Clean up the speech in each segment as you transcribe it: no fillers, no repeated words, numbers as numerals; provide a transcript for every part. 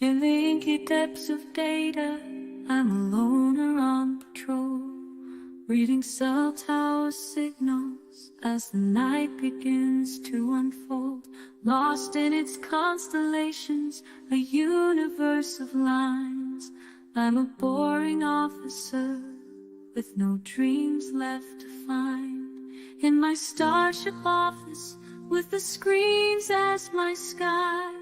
In the inky depths of data, I'm a loner on patrol, reading cell tower signals as the night begins to unfold. Lost in its constellations, a universe of lines. I'm a boring officer with no dreams left to find. In my starship office, with the screens as my sky.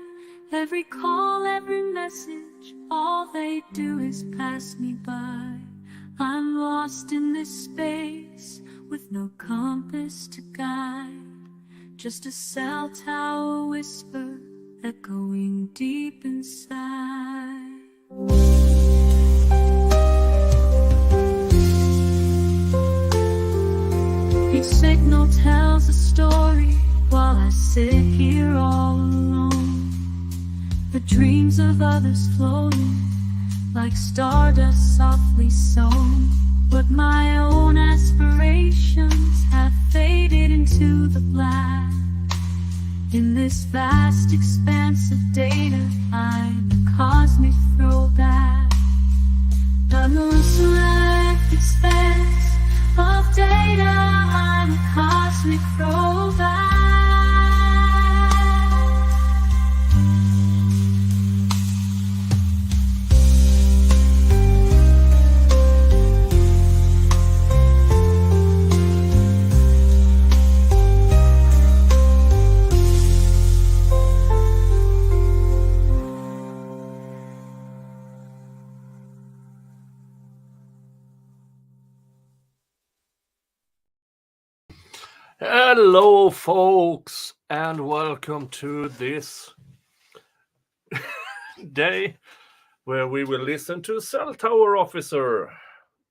Every call, every message, all they do is pass me by. I'm lost in this space with no compass to guide. Just a cell tower whisper echoing deep inside. Each signal tells a story while I sit here all alone. The dreams of others floating like stardust softly sown, but my own aspirations have faded into the black. In this vast expanse of data, I'm a cosmic throwback. A moonlit expanse of data, I'm a cosmic throwback. Hello, folks, and welcome to this day where we will listen to Cell Tower Officer,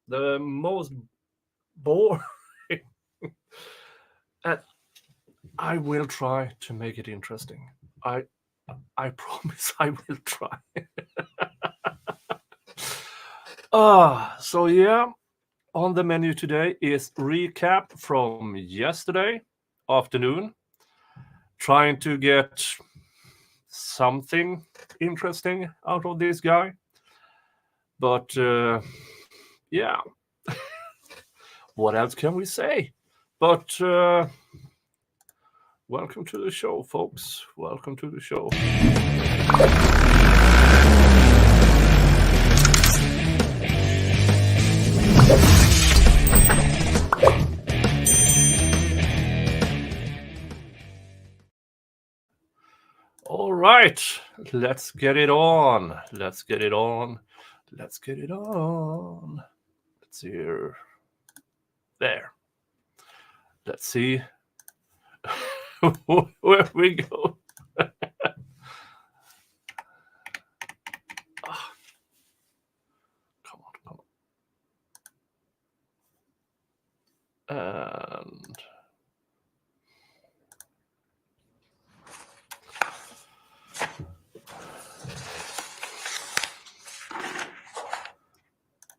the most boring. And I will try to make it interesting. I promise I will try. So yeah. On the menu today is recap from yesterday afternoon, trying to get something interesting out of this guy. But yeah, what else can we say? But welcome to the show, folks. Welcome to the show. All right, let's get it on. Let's get it on. Let's get it on. Let's see here. There. Let's see where we go. Come on. And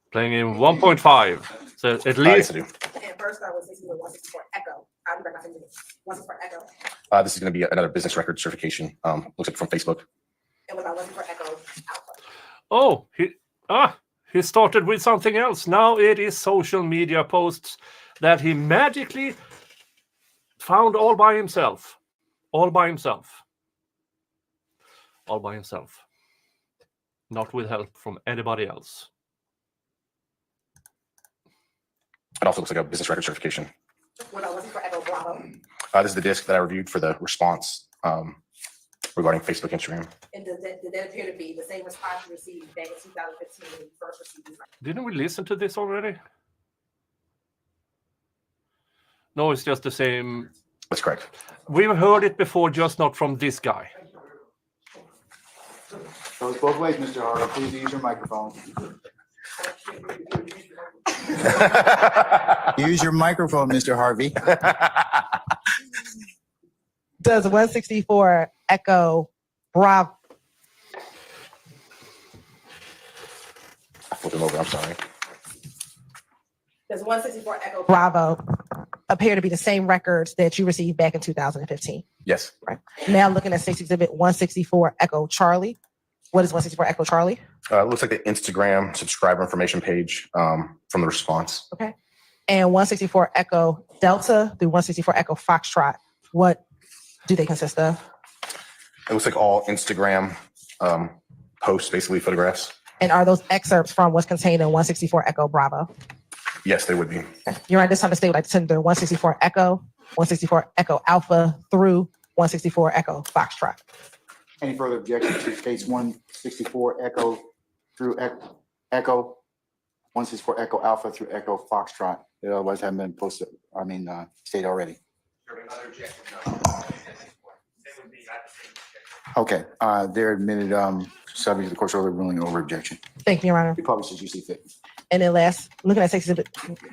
playing in 1.5, so at least. And first I was listening to 164 Echo. I'll be back in 164 Echo. This is going to be another business record certification. Looks like from Facebook. And when I was for Echo. Oh, he started with something else. Now it is social media posts that he magically found all by himself. All by himself. All by himself. Not with help from anybody else. It also looks like a business record certification. When I wasn't for Echo Bravo. This is the disc that I reviewed for the response regarding Facebook, Instagram. And did that appear to be the same response you received back in 2015 when you first received this? Didn't we listen to this already? No, it's just the same. That's correct. We've heard it before, just not from this guy. Goes both ways, Mr. Harvey. Please use your microphone. Use your microphone, Mr. Harvey. Does 164 Echo Bravo? I flipped him over. I'm sorry. Does 164 Echo Bravo appear to be the same records that you received back in 2015? Yes. Right. Now looking at 6 Exhibit 164 Echo Charlie. What is 164 Echo Charlie? It looks like the Instagram subscriber information page from the response. Okay. And 164 Echo Delta through 164 Echo Foxtrot. What do they consist of? It looks like all Instagram posts, basically photographs. And are those excerpts from what's contained in 164 Echo Bravo? Yes, they would be. You're at this time to stay with like the 164 Echo, 164 Echo Alpha through 164 Echo Foxtrot. Any further objections to case 164 Echo through Echo, 164 Echo Alpha through Echo Foxtrot? It otherwise haven't been posted, stated already. Okay, they're admitted, subject to the court's order ruling over objection. Thank you, Your Honor. You publish as you see fit. And then last, looking at State's Exhibit,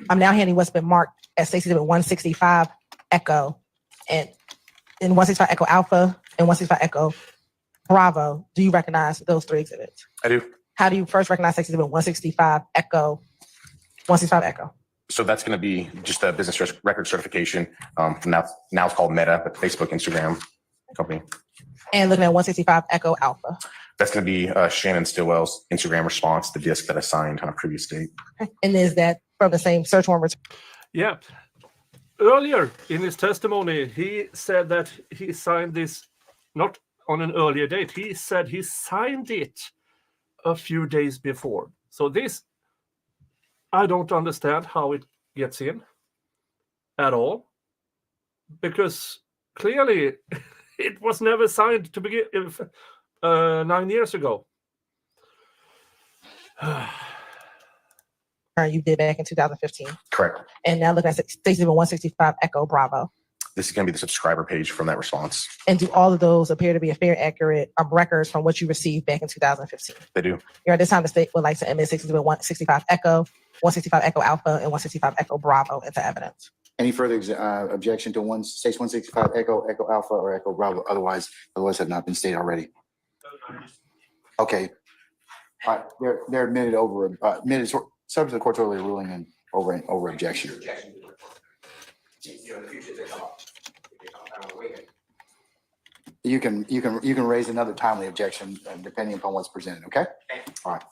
I'm now handing what's been marked as State's Exhibit 165 Echo and in 165 Echo Alpha and 165 Echo Bravo. Do you recognize those three exhibits? I do. How do you first recognize State's Exhibit 165 Echo, 165 Echo? So that's going to be just a business record certification from now it's called Meta, but Facebook, Instagram company. And looking at 165 Echo Alpha. That's going to be Shannon Stillwell's Instagram response, the disc that I signed on a previous date. And is that from the same search warrant? Yeah. Earlier in his testimony, he said that he signed this not on an earlier date. He said he signed it a few days before. So this, I don't understand how it gets in at all, because clearly it was never signed to begin 9 years ago. You did back in 2015. Correct. And now looking at State's Exhibit 165 Echo Bravo. This is going to be the subscriber page from that response. And do all of those appear to be a fair, accurate records from what you received back in 2015? They do. You're at this time the state would like to admit State's Exhibit 165 Echo, 165 Echo Alpha, and 165 Echo Bravo into evidence. Any further objection to states 165 Echo, Echo Alpha, or Echo Bravo? Otherwise have not been stated already. Okay. All right. They're admitted subject to the court's order ruling and over objection. You can raise another timely objection depending upon what's presented. Okay. All right.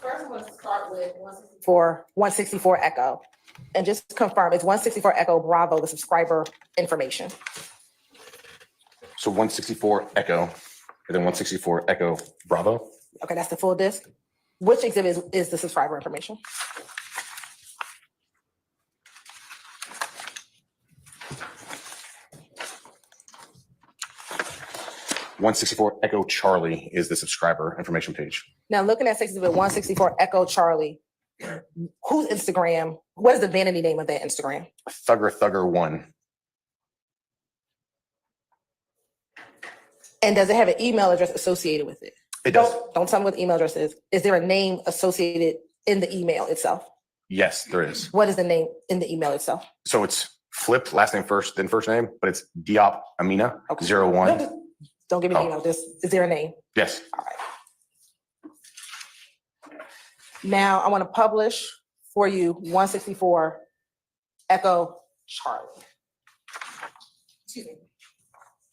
First, I'm going to start with 164 Echo, and just confirm it's 164 Echo Bravo, the subscriber information. So 164 Echo, and then 164 Echo Bravo. Okay, that's the full disc. Which exhibit is the subscriber information? (164 Echo Charlie) is the subscriber information page. Now, looking at Exhibit 164 Echo Charlie, whose Instagram? What is the vanity name of that Instagram? Thugger 1. And does it have an email address associated with it? It does. Don't tell me what the email address is. Is there a name associated in the email itself? Yes, there is. What is the name in the email itself? So it's flipped, last name first, then first name, but it's Diop Amina 01. No, don't give me the email. Is there a name? Yes. All right. Now I want to publish for you 164 Echo Charlie. Excuse me.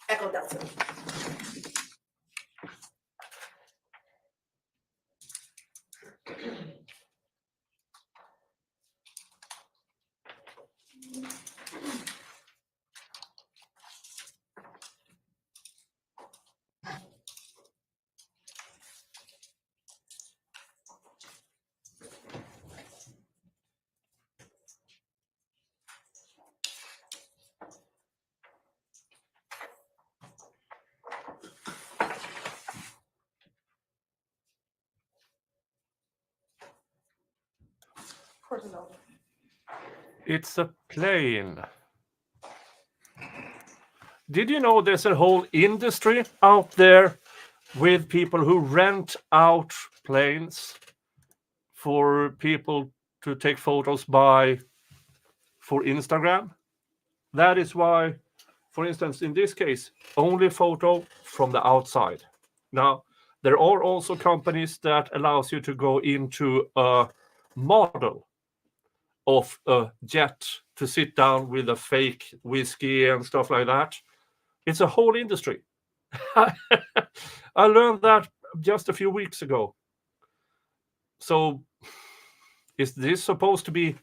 Echo Delta. It's a plane. Did you know there's a whole industry out there with people who rent out planes for people to take photos by for Instagram? That is why, for instance, in this case, only photo from the outside. Now, there are also companies that allows you to go into a model of a jet to sit down with a fake whiskey and stuff like that. It's a whole industry. I learned that just a few weeks ago. So is this supposed to be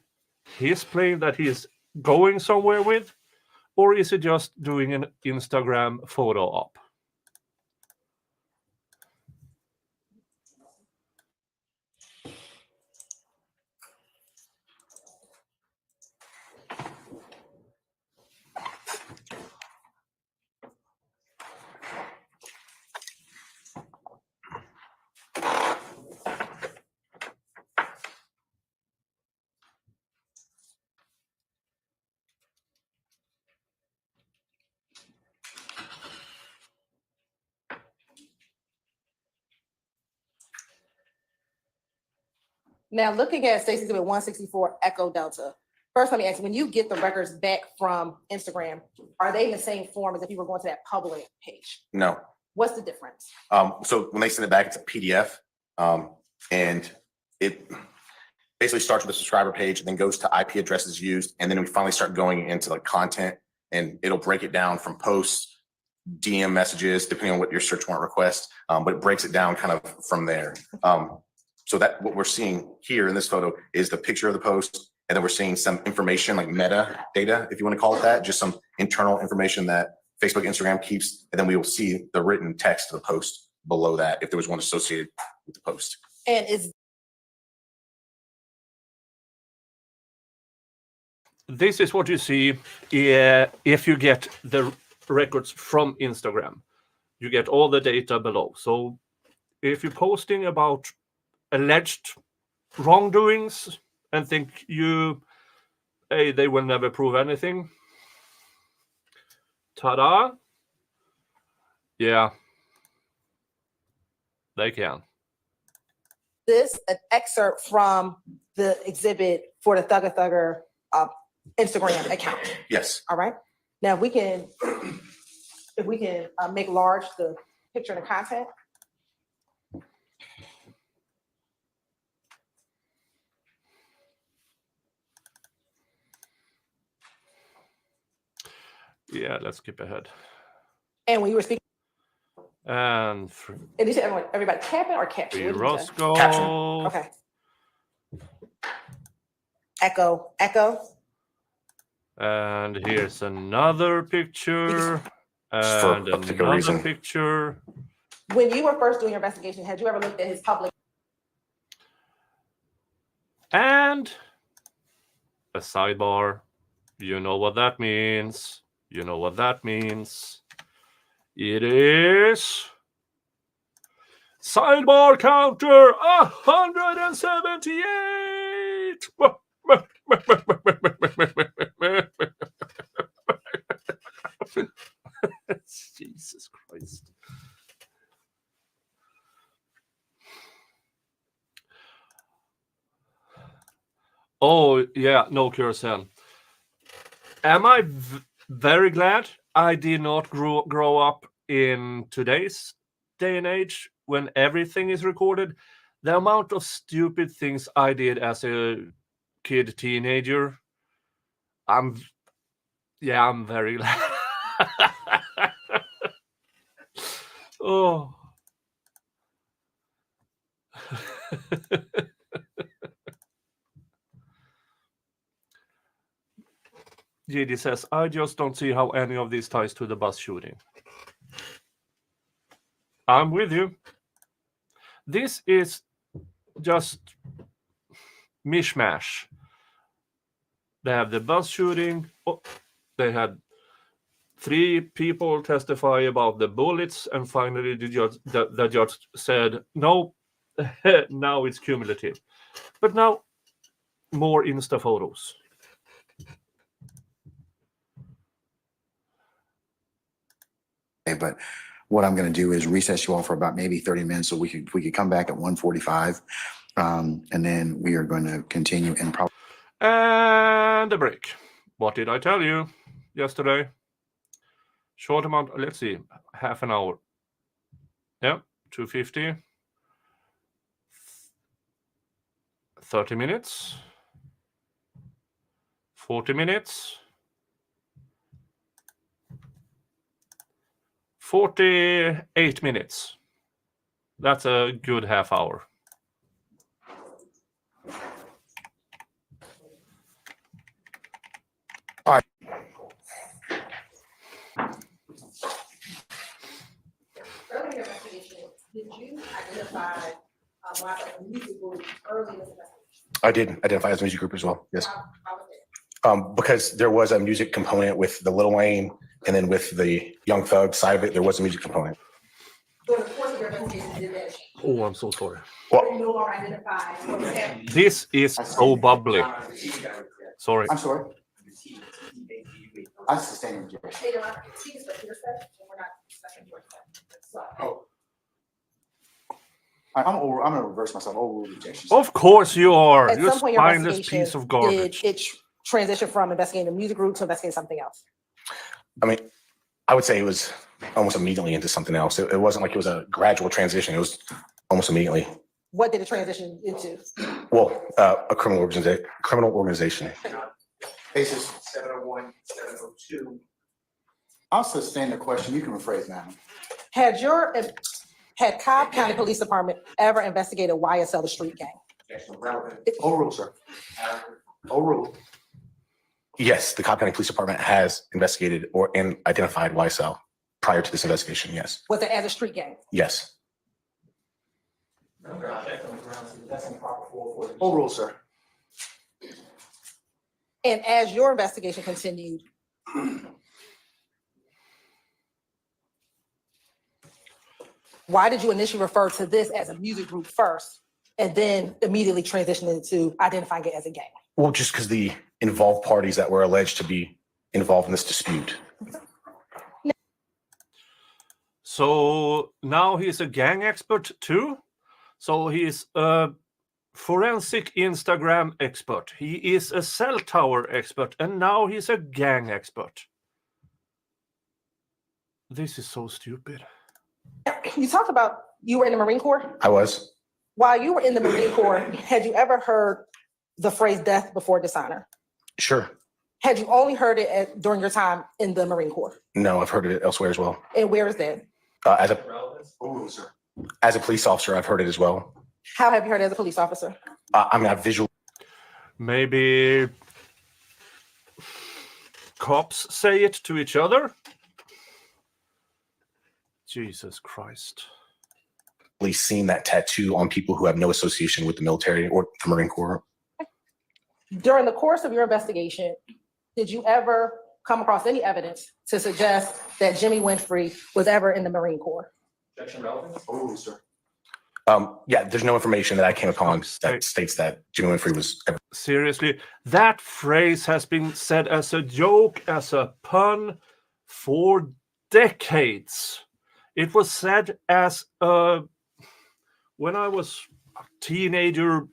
his plane that he's going somewhere with? Or is it just doing an Instagram photo op? Now, looking at Stacey Exhibit 164 Echo Delta, first let me ask you, when you get the records back from Instagram, are they in the same form as if you were going to that public page? No. What's the difference? So when they send it back, it's a PDF, and it basically starts with the subscriber page and then goes to IP addresses used, and then we finally start going into like content, and it'll break it down from posts, DM messages, depending on what your search warrant request, but it breaks it down kind of from there. So that what we're seeing here in this photo is the picture of the post, and then we're seeing some information like meta data, if you want to call it that, just some internal information that Facebook, Instagram keeps, and then we will see the written text of the post below that if there was one associated with the post. And is This is what you see if you get the records from Instagram. You get all the data below. So if you're posting about alleged wrongdoings and think they will never prove anything, ta-da, yeah, they can. this an excerpt from the exhibit for the Thugger Thugger Instagram account? Yes. All right. Now if we can make large the picture and the content. Yeah, let's skip ahead. And when you were speaking, And and you said everybody capping or caption? What did you say? Roscoe. Caption. Okay. Echo. And here's another picture. For And a particular another reason. picture. When you were first doing your investigation, had you ever looked at his public? And a sidebar. You know what that means. You know what that means. It is sidebar counter 178. Jesus Christ. Oh, yeah, no Curacao. Am I very glad I did not grow up in today's day and age when everything is recorded? The amount of stupid things I did as a kid, teenager, I'm very glad. Oh. GD says, I just don't see how any of this ties to the bus shooting. I'm with you. This is just mishmash. They have the bus shooting. Oh, they had 3 people testify about the bullets, and finally the judge said, no, now it's cumulative. But now, more Insta photos. But what I'm going to do is recess you all for about maybe 30 minutes so we could come back at 1:45. And then we are going to continue and probably. And a break. What did I tell you yesterday? Short amount, let's see, half an hour. Yeah, 250. 30 minutes. 40 minutes. 48 minutes. That's a good half hour. Earlier investigation, did you identify music group early in this investigation? I did identify as a music group as well. Yes. How was it? Because there was a music component with the Lil Wayne, and then with the Young Thug side of it, there was a music component. During the course of your investigation, did that change? Oh, I'm so sorry. Well, You no longer identify what was happening? This is so bubbly. Sorry. I'm sorry. I sustain objection. Hey, Your Honor, he is for your session, and we're not discussing your session. So, I'm gonna reverse myself. Overruled objections. Of course you are. at You some point, your spineless investigation piece of garbage. did it transition from investigating the music group to investigating something else? I mean, I would say it was almost immediately into something else. It wasn't like it was a gradual transition. It was almost immediately. What did it transition into? Well, a criminal organization. Cases 701, 702. I'll sustain the question. You can rephrase now. Had Cobb County Police Department ever investigated YSL, the street gang? Overruled, sir. Overruled. Yes, the Cobb County Police Department has investigated and identified YSL prior to this investigation. Yes. Was it as a street gang? Yes. Overruled, sir. And as your investigation continued, why did you initially refer to this as a music group first and then immediately transition into identifying it as a gang? Well, just because the involved parties that were alleged to be involved in this dispute. So now he's a gang expert too. So he's a forensic Instagram expert. He is a cell tower expert, and now he's a gang expert. This is so stupid. You talked about you were in the Marine Corps. I was. While you were in the Marine Corps, had you ever heard the phrase death before dishonor? Sure. Had you only heard it during your time in the Marine Corps? No, I've heard of it elsewhere as well. And where is that? Overruled, sir. As a police officer, I've heard it as well. How have you heard it as a police officer? I mean, I've visual. Maybe cops say it to each other. Jesus Christ. Seen that tattoo on people who have no association with the military or the Marine Corps. During the course of your investigation, did you ever come across any evidence to suggest that Jimmy Winfrey was ever in the Marine Corps? Overruled, sir. Yeah, there's no information that I came upon that states that Jimmy Winfrey was ever. Seriously, that phrase has been said as a joke, as a pun for decades. It was said as when I was a teenager,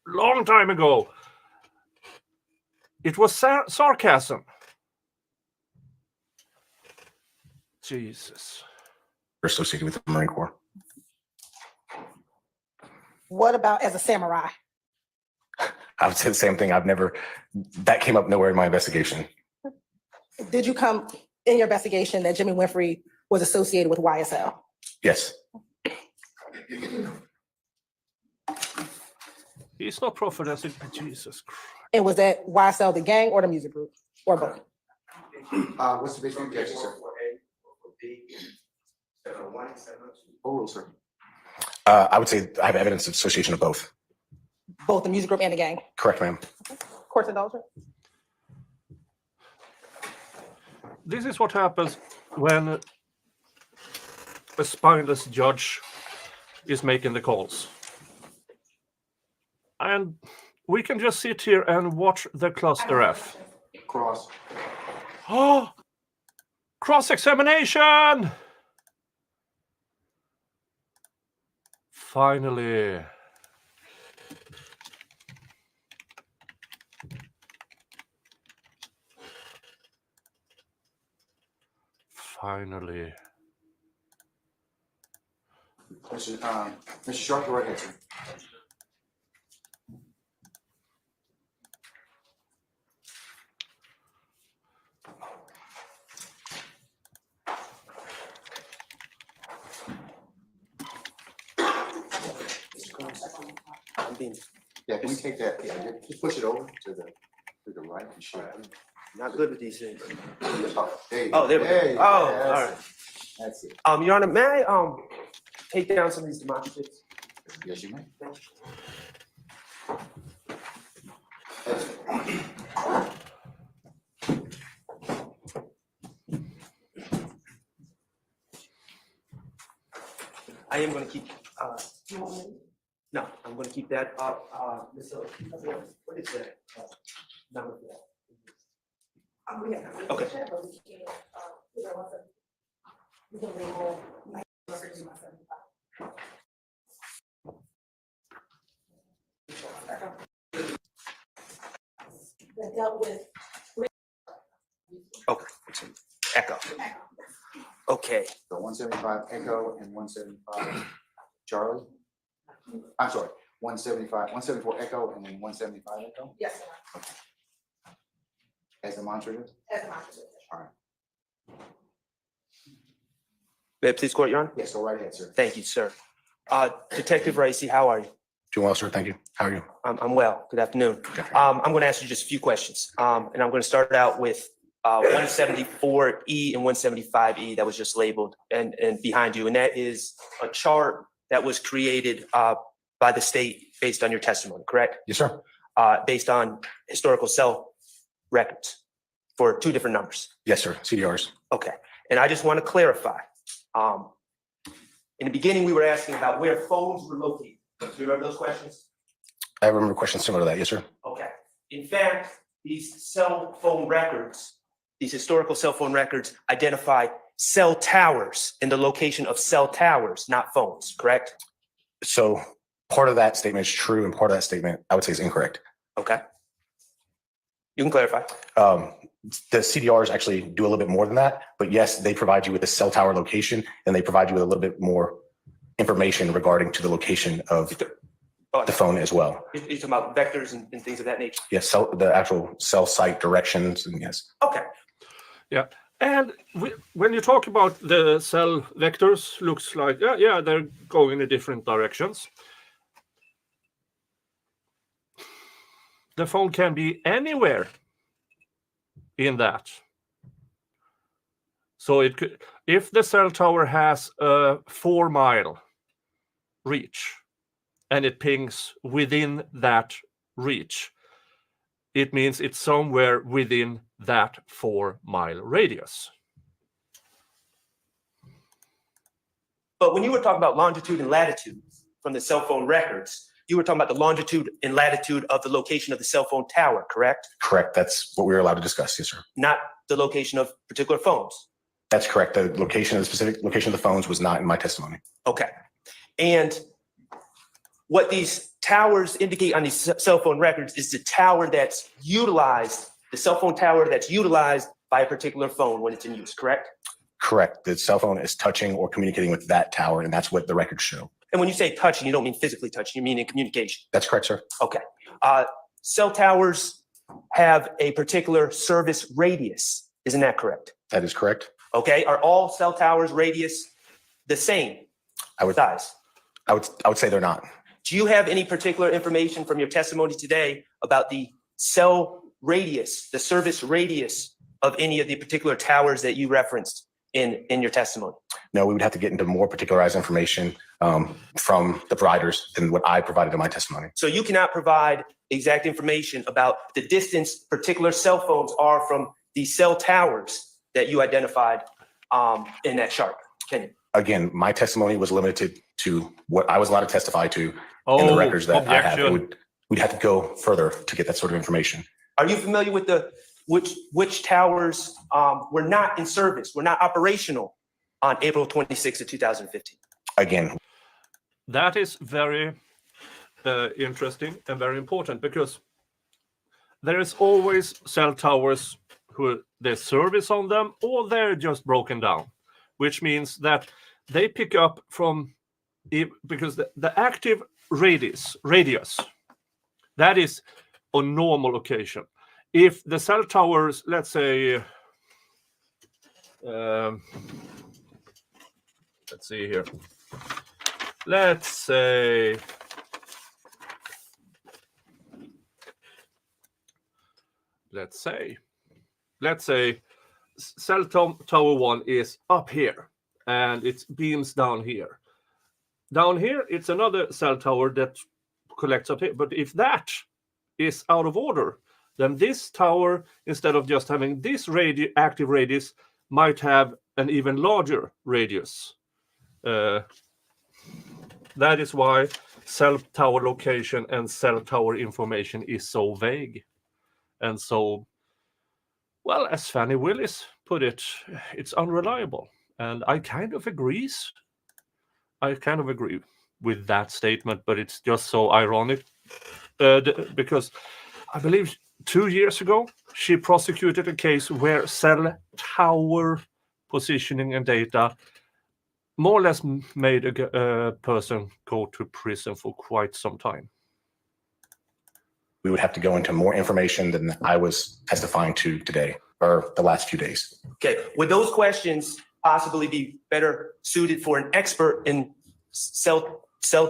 long time ago. It was sarcasm. Jesus. associated with the Marine Corps. What about as a samurai? I would say the same thing. That came up nowhere in my investigation. Did you come in your investigation that Jimmy Winfrey was associated with YSL? Yes. He's not prophetic, Jesus Christ. And was that YSL the gang or the music group or both? What's the basic objection, sir? Overruled, sir. I would say I have evidence of association of both. Both the music group and the gang? Correct, ma'am. Court's indulgent? This is what happens when a spineless judge is making the calls. And we can just sit here and watch the cluster F. Cross. Oh, cross-examination! Finally. Finally. Mr. Sharp, go right ahead, sir. being Yeah, can we take that? Yeah, just push it over to the right and show. not good with these things. There you Oh, go. there we go. you Oh, That's all right. it. That's it. Your Honor, may I take down some of these demonstratives? Yes, you may. I am going to keep. No, I'm going to keep that up. What is that? Number for that? Okay. That dealt with. Okay. Echo. Okay. So 175 Echo and 175 Charlie. I'm sorry, 174 Echo and then 175 Echo Yes, as demonstrative. All right. May I please court, Your Honor? Yes, go right ahead, sir. Thank you, sir. Detective Ricey, how are you? Doing well, sir. Thank you. How are you? I'm well. Good afternoon. I'm going to ask you just a few questions. And I'm going to start out with 174E and 175E that was just labeled and behind you. And that is a chart that was created by the state based on your testimony, correct? Yes, sir. Based on historical cell records for two different numbers. Yes, sir. CDRs. Okay. And I just want to clarify. In the beginning, we were asking about where phones were located. Do you remember those questions? I remember questions similar to that. Yes, sir. Okay. In fact, these cell phone records, these historical cell phone records identify cell towers in the location of cell towers, not phones, correct? So part of that statement is true, and part of that statement I would say is incorrect. Okay. You can clarify. The CDRs actually do a little bit more than that, but yes, they provide you with the cell tower location, and they provide you with a little bit more information regarding to the location of the phone as well. You're talking about vectors and things of that nature? Yes, the actual cell site directions, and yes. Okay. Yeah. And when you talk about the cell vectors, looks like, yeah, they're going in different directions. The phone can be anywhere in that. So it could, if the cell tower has a 4-mile reach and it pings within that reach, it means it's somewhere within that 4-mile radius. But when you were talking about longitude and latitude from the cell phone records, you were talking about the longitude and latitude of the location of the cell phone tower, correct? Correct. That's what we were allowed to discuss. Yes, sir. Not the location of particular phones. That's correct. The location, the specific location of the phones was not in my testimony. Okay. And what these towers indicate on these cell phone records is the tower that's utilized, the cell phone tower that's utilized by a particular phone when it's in use, correct? Correct. The cell phone is touching or communicating with that tower, and that's what the records show. And when you say touching, you don't mean physically touching, you mean in communication. That's correct, sir. Okay. Cell towers have a particular service radius. Isn't that correct? That is correct. Okay. Are all cell towers radius the same size? I would say they're not. Do you have any particular information from your testimony today about the cell radius, the service radius of any of the particular towers that you referenced in your testimony? No, we would have to get into more particularized information from the providers than what I provided in my testimony. So you cannot provide exact information about the distance particular cell phones are from the cell towers that you identified in that chart, can you? Again, my testimony was limited to what I was allowed to testify to in the records that I have. We'd have to go further to get that sort of information. Are you familiar with which towers were not in service, were not operational on April 26th of 2015? Again, that is very interesting and very important, because there is always cell towers who there's service on them, or they're just broken down, which means that they pick up from, because the active radius, that is on normal occasion. If the cell towers, let's say, let's see here. Let's say let's say cell tower 1 is up here and it beams down here. Down here, it's another cell tower that collects up here. But if that is out of order, then this tower, instead of just having this active radius, might have an even larger radius. That is why cell tower location and cell tower information is so vague. And so, well, as Fannie Willis put it, it's unreliable. And I kind of agree with that statement, but it's just so ironic because I believe 2 years ago, she prosecuted a case where cell tower positioning and data more or less made a person go to prison for quite some time. We would have to go into more information than I was testifying to today or the last few days. Okay, would those questions possibly be better suited for an expert in cell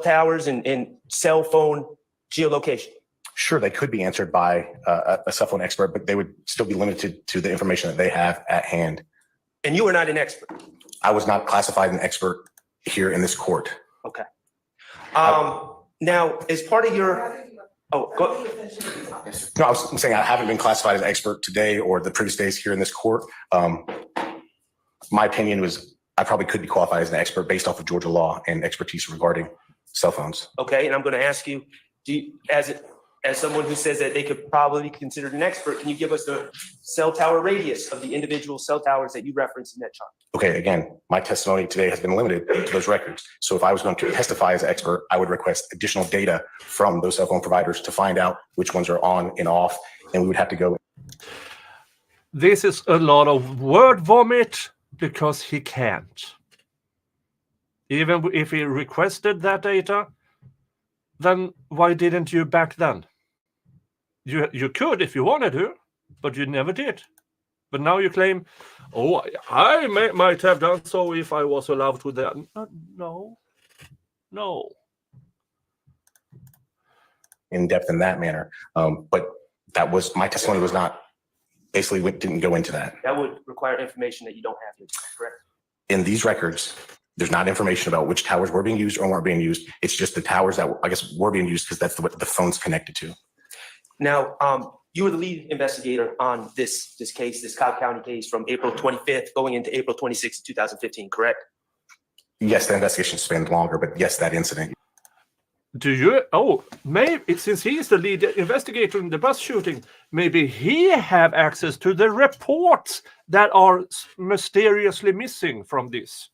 towers and cell phone geolocation? Sure, they could be answered by a cell phone expert, but they would still be limited to the information that they have at hand. And you are not an expert? I was not classified an expert here in this court. Okay. Now, as part of your, go. No, I was saying I haven't been classified as an expert today or the previous days here in this court. My opinion was I probably could be qualified as an expert based off of Georgia law and expertise regarding cell phones. Okay, and I'm going to ask you, as someone who says that they could probably be considered an expert, can you give us the cell tower radius of the individual cell towers that you referenced in that chart? Okay, again, my testimony today has been limited to those records. So if I was going to testify as an expert, I would request additional data from those cell phone providers to find out which ones are on and off, and we would have to go. This is a lot of word vomit because he can't. Even if he requested that data, then why didn't you back then? You could if you wanted to, but you never did. But now you claim, oh, I might have done so if I was allowed to. No. In depth in that manner. But that was, my testimony was not, basically didn't go into that. That would require information that you don't have here, correct? In these records, there's not information about which towers were being used or weren't being used. It's just the towers that I guess were being used because that's what the phone's connected to. Now, you were the lead investigator on this case, this Cobb County case from April 25th going into April 26th, 2015, correct? Yes, the investigation spanned longer, but yes, that incident. Do you? Oh, maybe since he is the lead investigator in the bus shooting, maybe he have access to the reports that are mysteriously missing from this.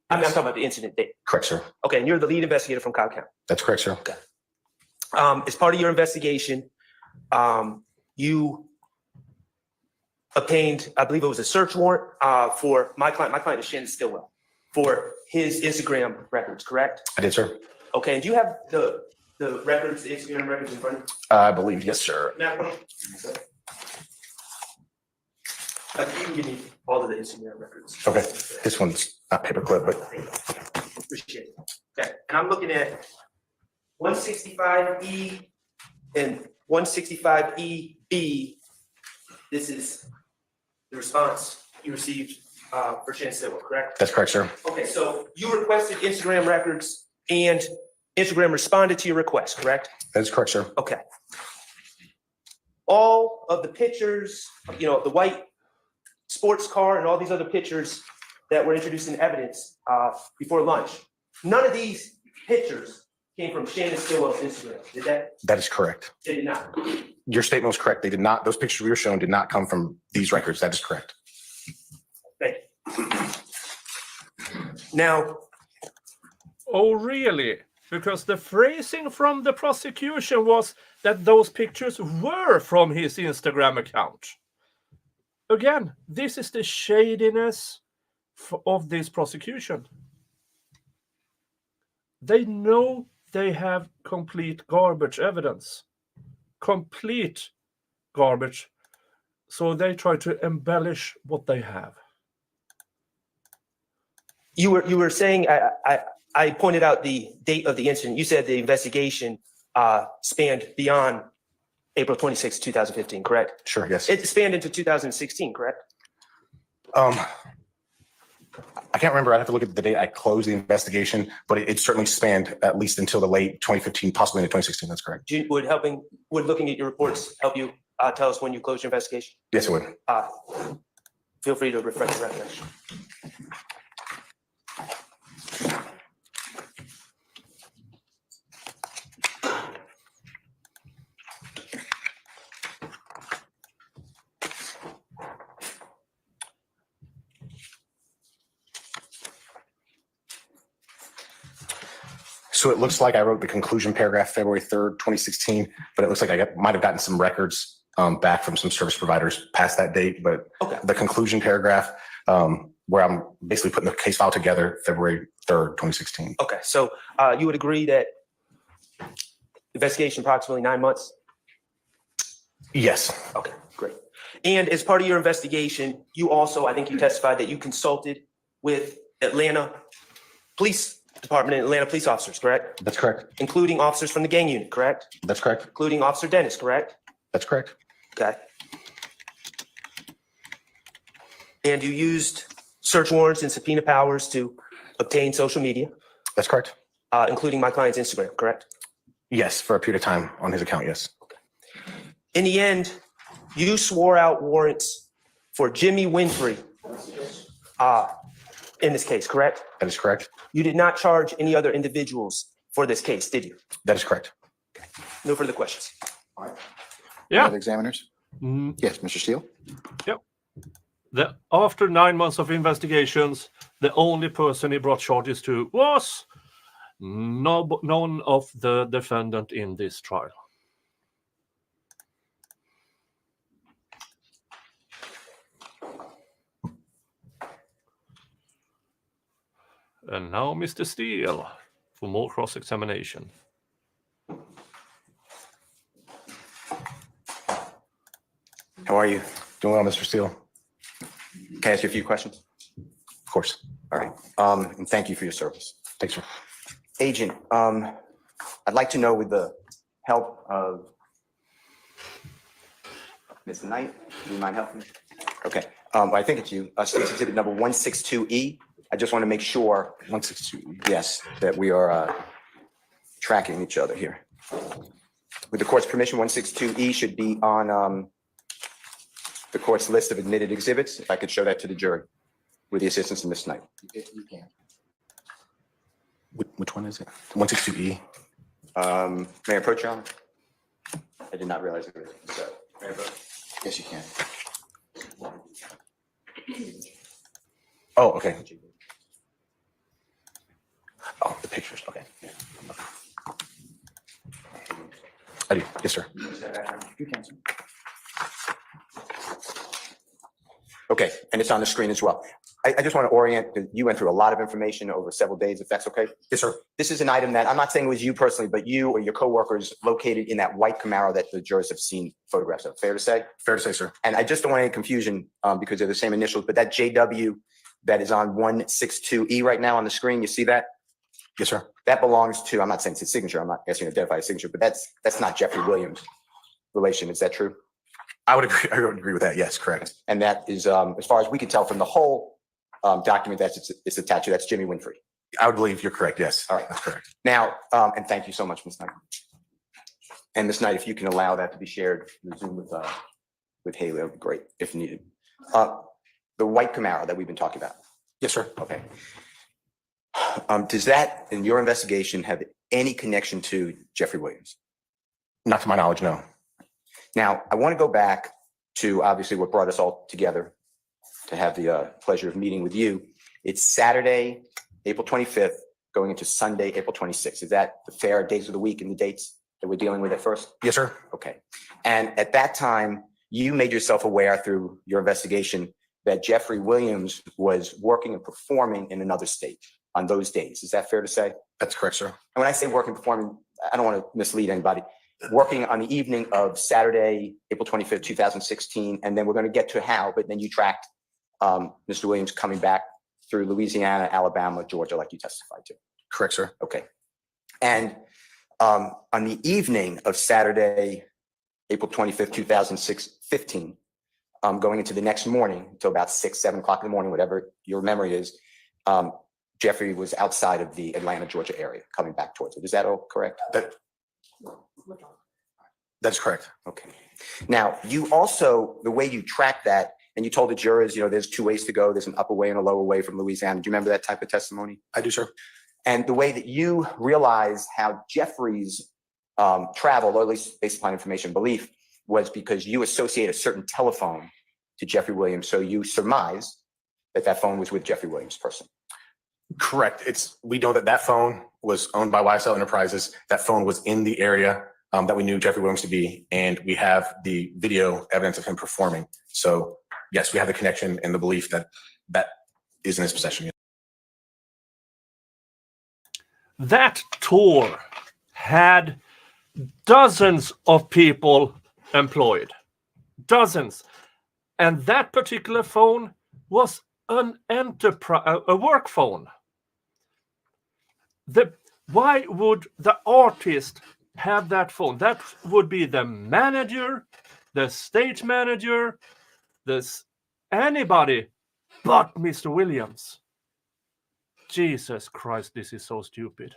I'm talking about the incident date. Correct, sir. Okay, and you're the lead investigator from Cobb County. That's correct, sir. Okay. As part of your investigation, you obtained, I believe it was a search warrant for my client is Shannon Stillwell, for his Instagram records, correct? I did, sir. Okay, and do you have the records, the Instagram records in front of you? I believe, yes, sir. Now, you can give me all of the Instagram records. Okay, this one's not paperclip, but Appreciate it. Okay, and I'm looking at 165E and 165EB. This is the response you received for Shannon Stillwell, correct? that's correct, sir. Okay, so you requested Instagram records and Instagram responded to your request, correct? That is correct, sir. Okay. All of the pictures, the white sports car and all these other pictures that were introduced in evidence before lunch, none of these pictures came from Shannon Stillwell's Instagram. Did that? That is correct. They did not. Your statement was correct. They did not, those pictures we were shown did not come from these records. That is correct. Thank you. Now, Oh, really? Because the phrasing from the prosecution was that those pictures were from his Instagram account. Again, this is the shadiness of this prosecution. They know they have complete garbage evidence. Complete garbage. So they try to embellish what they have. you were saying, I pointed out the date of the incident. You said the investigation spanned beyond April 26, 2015, correct? Sure, yes. It spanned into 2016, correct? I can't remember. I'd have to look at the date I closed the investigation, but it certainly spanned at least until the late 2015, possibly into 2016. That's correct. Would looking at your reports help you tell us when you closed your investigation? Yes, it would. Feel free to refresh your recollection. So it looks like I wrote the conclusion paragraph February 3rd, 2016, but it looks like I might have gotten some records back from some service providers past that date. But Okay. the conclusion paragraph, where I'm basically putting the case file together, February 3rd, 2016. Okay, so you would agree that investigation approximately 9 months? Yes, Okay, great. And as part of your investigation, you also, I think you testified that you consulted with Atlanta Police Department and Atlanta police officers, correct? that's correct. Including officers from the gang unit, correct? That's correct. Including Officer Dennis, correct? That's correct. Okay. And you used search warrants and subpoena powers to obtain social media, That's correct. including my client's Instagram, correct? Yes, for a period of time on his account. Yes. In the end, you swore out warrants for Jimmy Winfrey in this case, correct? That is correct. You did not charge any other individuals for this case, did you? That is correct. No further questions. Yeah. Other examiners? Mm, Yes, Mr. Steele? after 9 months of investigations, the only person he brought charges to was none of the defendant in this trial. And now Mr. Steele for more cross-examination. How are you? Doing well, Mr. Steele. Can I ask you a few questions? Of course. All right. And thank you for your service. Thanks, sir. Agent, I'd like to know with the help of Ms. Knight, do you mind helping me? Okay. I think it's you. State's Exhibit number 162E. I just want to make sure, 162. yes, that we are tracking each other here. With the court's permission, 162E should be on the court's list of admitted exhibits. If I could show that to the jury with the assistance of Ms. Knight. You can. Which one is it? 162E. May I approach, Your Honor? I did not realize it was, so, may I approach? Yes, you can. Oh, okay. Oh, the pictures. Okay. I do. Yes, sir. You can, sir. Okay, and it's on the screen as well. I just want to orient, you went through a lot of information over several days, if that's okay? Yes, sir. This is an item that, I'm not saying it was you personally, but you or your coworkers located in that white Camaro that the jurors have seen photographs of. Fair to say? Fair to say, sir. And I just don't want any confusion because they're the same initials, but that JW that is on 162E right now on the screen, you see that? Yes, sir. That belongs to, I'm not saying it's his signature, I'm not asking you to identify his signature, but that's not Jeffrey Williams' relation. Is that true? I would agree. I would agree with that. Yes, correct. And that is, as far as we can tell from the whole document that's it's attached to, that's Jimmy Winfrey. I would believe you're correct. Yes. All right. That's correct. Now, and thank you so much, Ms. Knight. And Ms. Knight, if you can allow that to be shared in Zoom with Haley, that would be great if needed. The white Camaro that we've been talking about. Yes, sir. Okay. Does that, in your investigation, have any connection to Jeffrey Williams? Not to my knowledge, no. Now, I want to go back to obviously what brought us all together to have the pleasure of meeting with you. It's Saturday, April 25th, going into Sunday, April 26th. Is that the fair days of the week and the dates that we're dealing with at first? Yes, sir. Okay. And at that time, you made yourself aware through your investigation that Jeffrey Williams was working and performing in another state on those days. Is that fair to say? That's correct, sir. And when I say working, performing, I don't want to mislead anybody. Working on the evening of Saturday, April 25th, 2016, and then we're going to get to how, but then you tracked Mr. Williams coming back through Louisiana, Alabama, Georgia, like you testified to. Correct, sir. Okay. And on the evening of Saturday, April 25th, 2015, going into the next morning until about 6, 7 o'clock in the morning, whatever your memory is, Jeffrey was outside of the Atlanta, Georgia area, coming back towards it. Is that all correct? That's correct. Okay. Now, you also, the way you track that, and you told the jurors, there's 2 ways to go. There's an upper way and a lower way from Louisiana. Do you remember that type of testimony? I do, sir. And the way that you realize how Jeffrey's travel, or at least based upon information and belief, was because you associate a certain telephone to Jeffrey Williams. So you surmise that phone was with Jeffrey Williams' person. Correct. We know that phone was owned by YSL Enterprises. That phone was in the area that we knew Jeffrey Williams to be, and we have the video evidence of him performing. So yes, we have the connection and the belief that is in his possession. That tour had dozens of people employed, dozens, and that particular phone was an enterprise, a work phone. Why would the artist have that phone? That would be the manager, the stage manager, anybody but Mr. Williams. Jesus Christ, this is so stupid.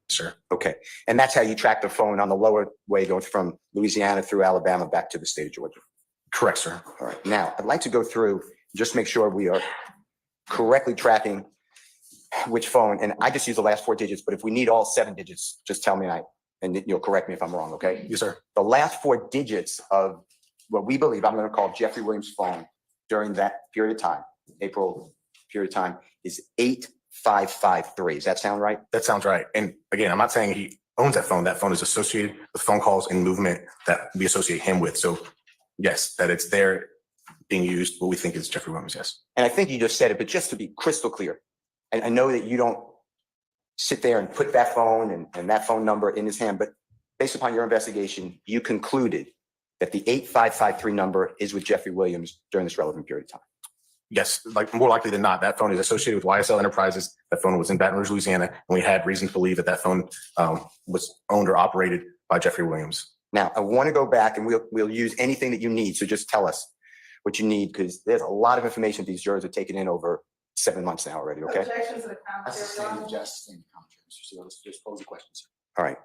Sir. Okay. And that's how you track the phone on the lower way, going from Louisiana through Alabama back to the state of Georgia. Correct, sir. All right. Now, I'd like to go through, just make sure we are correctly tracking which phone. And I just use the last 4 digits, but if we need all 7 digits, just tell me and you'll correct me if I'm wrong, okay? Yes, sir. The last 4 digits of what we believe I'm going to call Jeffrey Williams' phone during that period of time, April period of time, is 8553. Does that sound right? That sounds right. And again, I'm not saying he owns that phone. That phone is associated with phone calls and movement that we associate him with. So yes, that it's there being used, what we think is Jeffrey Williams, yes. And I think you just said it, but just to be crystal clear, and I know that you don't sit there and put that phone and that phone number in his hand, but based upon your investigation, you concluded that the 8553 number is with Jeffrey Williams during this relevant period of time. Yes, like more likely than not, that phone is associated with YSL Enterprises. That phone was in Baton Rouge, Louisiana, and we had reason to believe that phone was owned or operated by Jeffrey Williams. Now, I want to go back and we'll use anything that you need. So just tell us what you need, because there's a lot of information these jurors are taking in over 7 months now already, okay? Objections to the commentary. Just pose the questions. All right.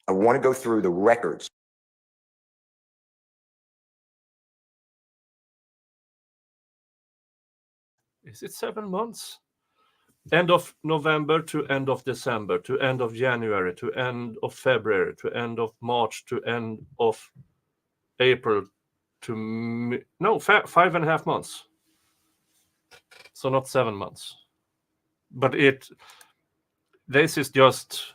I want to go through the records. Is it 7 months? End of November to end of December, to end of January, to end of February, to end of March, to end of April, to 5.5 months. So not 7 months. But this is just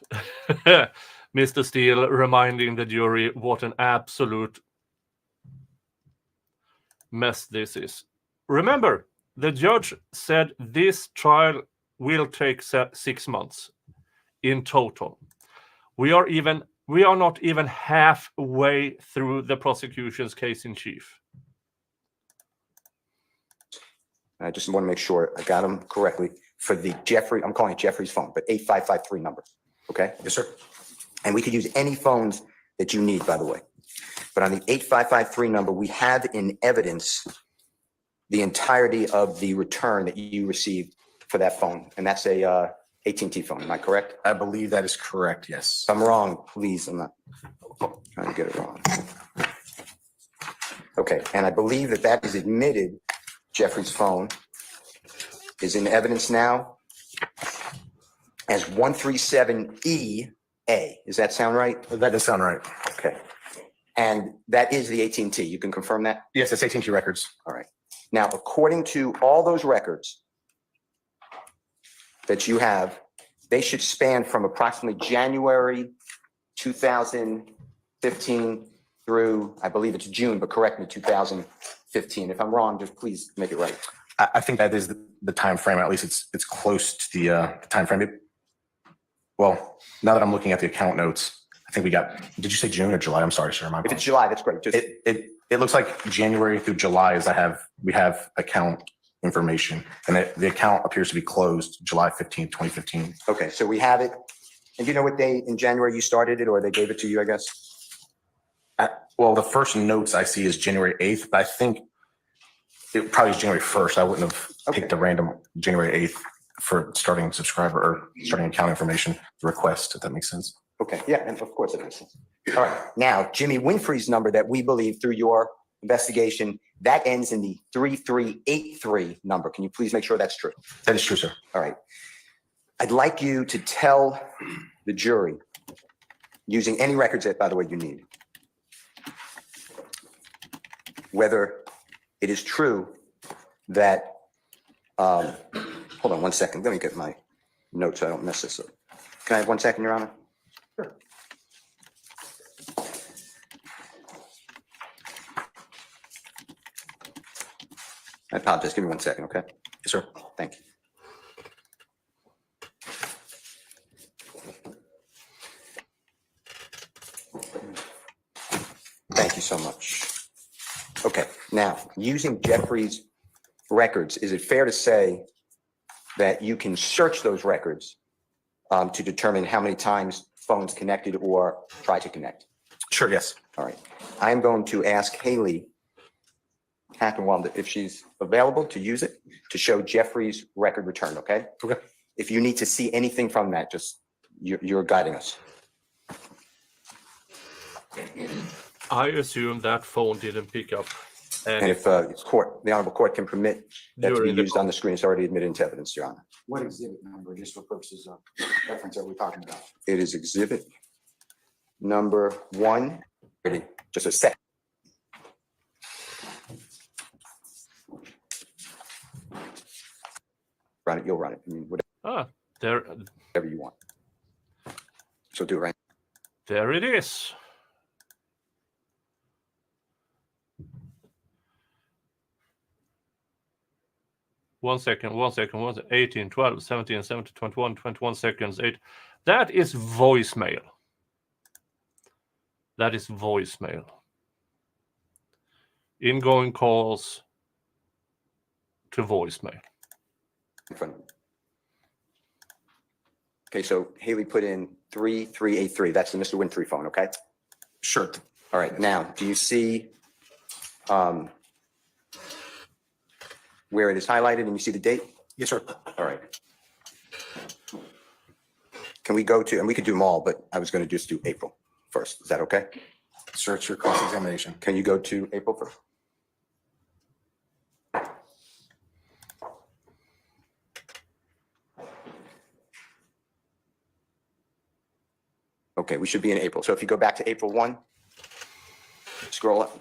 Mr. Steele reminding the jury what an absolute mess this is. Remember, the judge said this trial will take 6 months in total. We are not even halfway through the prosecution's case in chief. I just want to make sure I got them correctly for the Jeffrey, I'm calling it Jeffrey's phone, but 8553 number. Okay? Yes, sir. And we could use any phones that you need, by the way. But on the 8553 number, we have in evidence the entirety of the return that you received for that phone. And that's a AT&T phone. Am I correct? I believe that is correct, yes. If I'm wrong, please, I'm not trying to get it wrong. Okay, and I believe that is admitted, Jeffrey's phone is in evidence now as 137EA. Does that sound right? That does sound right. Okay. And that is the AT&T. You can confirm that? Yes, it's AT&T records. All right. Now, according to all those records that you have, they should span from approximately January 2015 through, I believe it's June, but correct me, 2015. If I'm wrong, just please make it right. I think that is the time frame. At least it's close to the time frame. Well, now that I'm looking at the account notes, I think we got. Did you say June or July? I'm sorry, sir. If it's July, that's great. Just It looks like January through July is we have account information, and the account appears to be closed July 15th, 2015. okay. So we have it. And do you know what day in January you started it, or they gave it to you? I guess. Well, the first notes I see is January 8th, but I think it probably is January 1st. I wouldn't have picked a random January 8th for starting subscriber or starting account information request, if that makes sense. Okay, yeah, and of course it makes sense. All right, now Jimmy Winfrey's number that we believe through your investigation, that ends in the 3383 number. Can you please make sure that's true? That is true, sir. All right. I'd like you to tell the jury, using any records that, by the way, you need, whether it is true that, hold on 1 second. Let me get my notes so I don't mess this up. Can I have 1 second, Your Honor? Sure. I apologize. Give me 1 second, okay? Yes, sir. Thank you. Thank you so much. Okay, now, using Jeffrey's records, is it fair to say that you can search those records to determine how many times phones connected or tried to connect? Sure, yes. All right. I'm going to ask Haley Hackenwald if she's available to use it to show Jeffrey's record return, okay? Okay. If you need to see anything from that, just you're guiding us. I assume that phone didn't pick up. And if the honorable court can permit that to be During the used on the screen, it's already admitted into evidence, Your Honor. What exhibit number, just for purposes of reference, are we talking about? It is exhibit number 1. Ready? Just a sec. Run it, you'll run it. I mean, There whatever you want. So do it right. it is. One second, 18, 12, 17, 17, 21, 21 seconds, 8. That is voicemail. That is voicemail. Ingoing calls to voicemail. In front of me. Okay, so Haley put in 3383. That's the Mr. Winfrey phone, okay? Sure. All right, now, do you see where it is highlighted and you see the date? Yes, sir. All right. Can we go to, and we could do them all, but I was going to just do April first. Is that okay? Search your cross-examination. Can you go to April 1st? Okay, we should be in April. So if you go back to April 1, scroll up.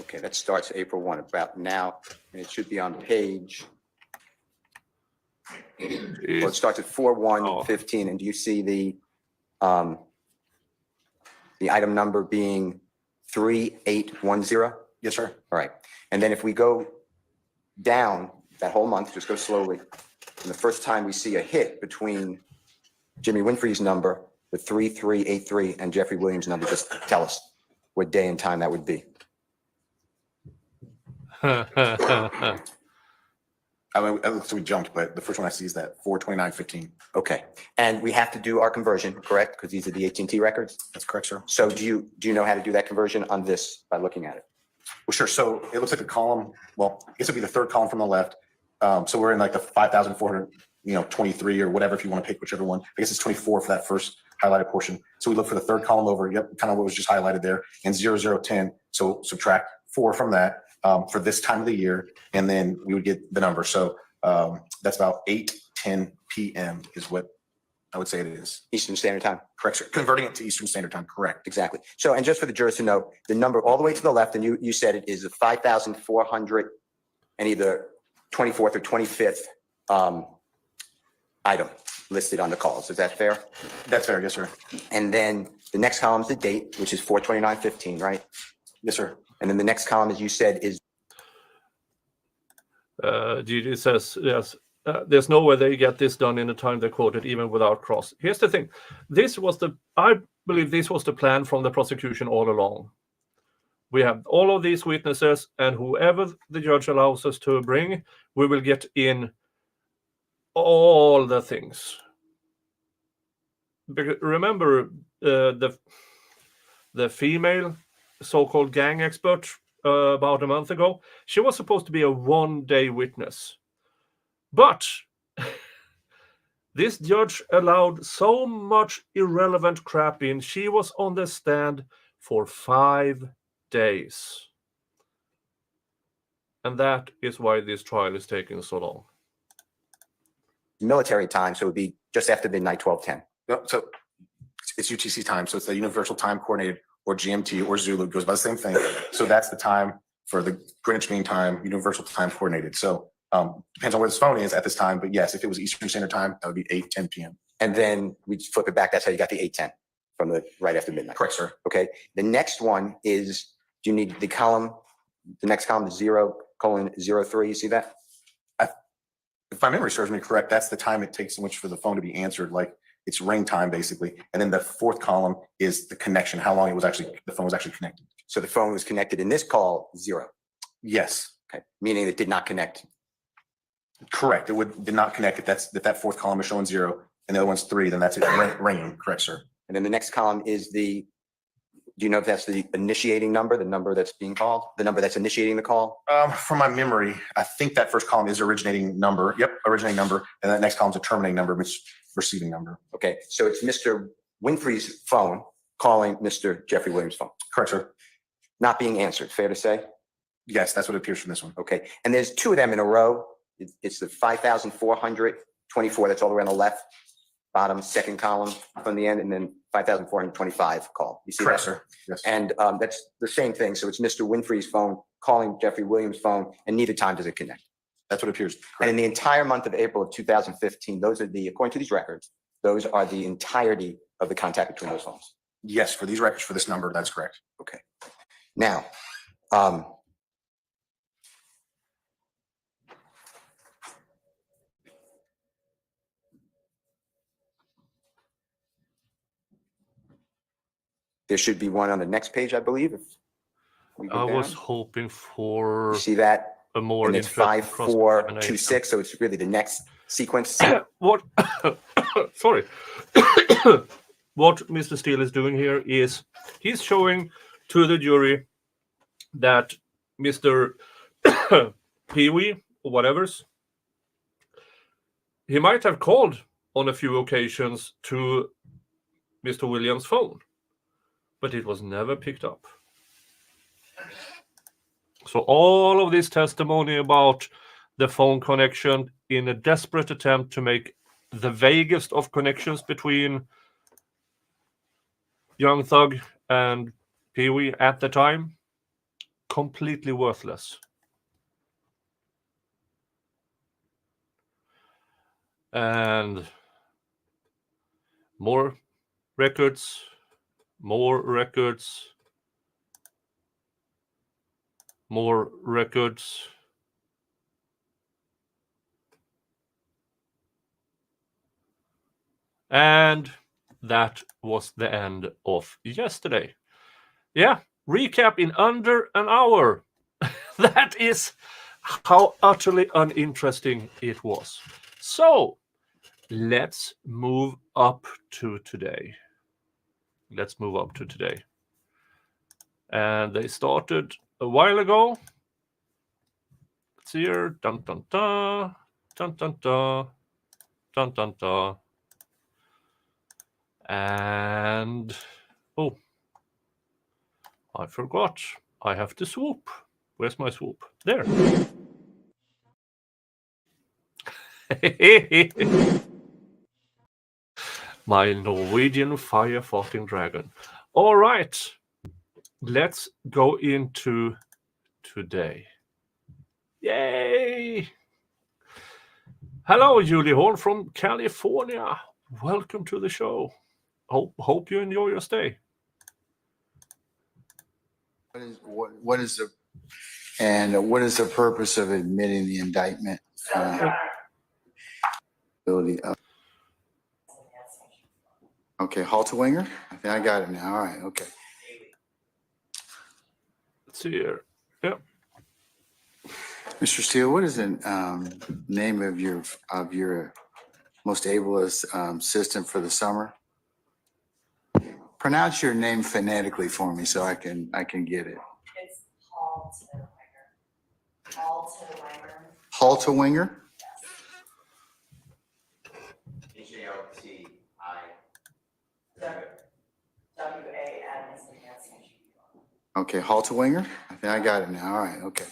Okay, that starts April 1 about now, and it should be on page, well, it starts at 4/1/15, and do you see the item number being 3810? Yes, sir. All right, and then if we go down that whole month, just go slowly, and the first time we see a hit between Jimmy Winfrey's number, the 3383, and Jeffrey Williams' number, just tell us what day and time that would be. I mean, so we jumped, but the first one I see is that 4/29/15. Okay, and we have to do our conversion, correct? Because these are the AT&T records. That's correct, sir. So do you know how to do that conversion on this by looking at it? Well, sure. So it looks like a column. Well, I guess it'd be the third column from the left. So we're in like the 5,400, 23 or whatever, if you want to pick whichever one. I guess it's 24 for that first highlighted portion. So we look for the third column over. Yep, kind of what was just highlighted there, and 0010. So subtract 4 from that for this time of the year, and then we would get the number. So that's about 8:10 p.m. is what I would say it is. Eastern Standard Time. Correct, sir. Converting it to Eastern Standard Time. Correct. Exactly. So, and just for the jurors to know, the number all the way to the left, and you said it is a 5,400 and either 24th or 25th item listed on the calls. Is that fair? That's fair. Yes, sir. And then the next column is the date, which is 4/29/15, right? Yes, sir. And then the next column, as you said, is Gigi says, yes, there's no way they get this done in the time they quoted, even without cross. Here's the thing. I believe this was the plan from the prosecution all along. We have all of these witnesses, and whoever the judge allows us to bring, we will get in all the things. Remember the female so-called gang expert about a month ago? She was supposed to be a one-day witness. But this judge allowed so much irrelevant crap in. She was on the stand for 5 days. And that is why this trial is taking so long. military time, so it would be just after midnight, 12:10. No, so it's UTC time, so it's the Universal Time Coordinated, or GMT, or Zulu, goes by the same thing. So that's the time for the Greenwich Mean Time, Universal Time Coordinated. So depends on where this phone is at this time, but yes, if it was Eastern Standard Time, that would be 8:10 p.m. And then we flip it back. That's how you got the 8:10 from the right after midnight. Correct, sir. Okay. The next one is, do you need the column? The next column is 0:03. You see that? If my memory serves me correct, that's the time it takes in which for the phone to be answered, like it's ring time basically. And then the fourth column is the connection, how long the phone was actually connected. So the phone was connected in this call, 0. Yes, Okay. Meaning it did not connect. correct. Did not connect. If that fourth column is showing 0 and the other one's 3, then that's it ringing. Correct, sir. And then the next column is do you know if that's the initiating number, the number that's being called, the number that's initiating the call? From my memory, I think that first column is originating number. Yep, originating number. And that next column is a terminating number, which is receiving number. Okay. So it's Mr. Winfrey's phone calling Mr. Jeffrey Williams' phone, Correct, sir. not being answered. Fair to say? Yes, that's what it appears from this one. Okay. And there's 2 of them in a row. It's the 5,424. That's all the way on the left, bottom second column from the end, and then 5,425 call. You see Correct, that? sir. Yes. And that's the same thing. So it's Mr. Winfrey's phone calling Jeffrey Williams' phone, and neither time does it connect. That's what it appears. And in the entire month of April of 2015, those are according to these records, those are the entirety of the contact between those phones. Yes, for these records, for this number, that's correct. Okay. Now, there should be one on the next page, I believe. If we go I was down. hoping for You see that? a more And it's interesting cross-examination. 5426, so it's really the next sequence. What sorry. What Mr. Steele is doing here is he's showing to the jury that Mr. Pee-wee or whatever's, he might have called on a few occasions to Mr. Williams' phone, but it was never picked up. So all of this testimony about the phone connection in a desperate attempt to make the vaguest of connections between Young Thug and Pee-wee at the time, completely worthless. And more records, more records, more records. And that was the end of yesterday. Yeah, recap in under an hour. That is how utterly uninteresting it was. So let's move up to today. Let's move up to today. And they started a while ago. Let's see here. Dun dun dun. Dun dun dun. Dun dun dun. And oh, I forgot. I have to swoop. Where's my swoop? There. My Norwegian fire-fucking dragon. All right. Let's go into today. Yay! Hello, Julie Horn from California. Welcome to the show. Hope you enjoy your stay. What is the purpose of admitting the indictment? Ability of. Okay, Halterwinger? I think I got it now. All right, okay. Let's see here. Yeah. Mr. Steele, what is the name of your most able assistant for the summer? Pronounce your name phonetically for me so I can get it. It's Halterwinger. Halterwinger? Okay, Halterwinger? I think I got it now. All right, okay.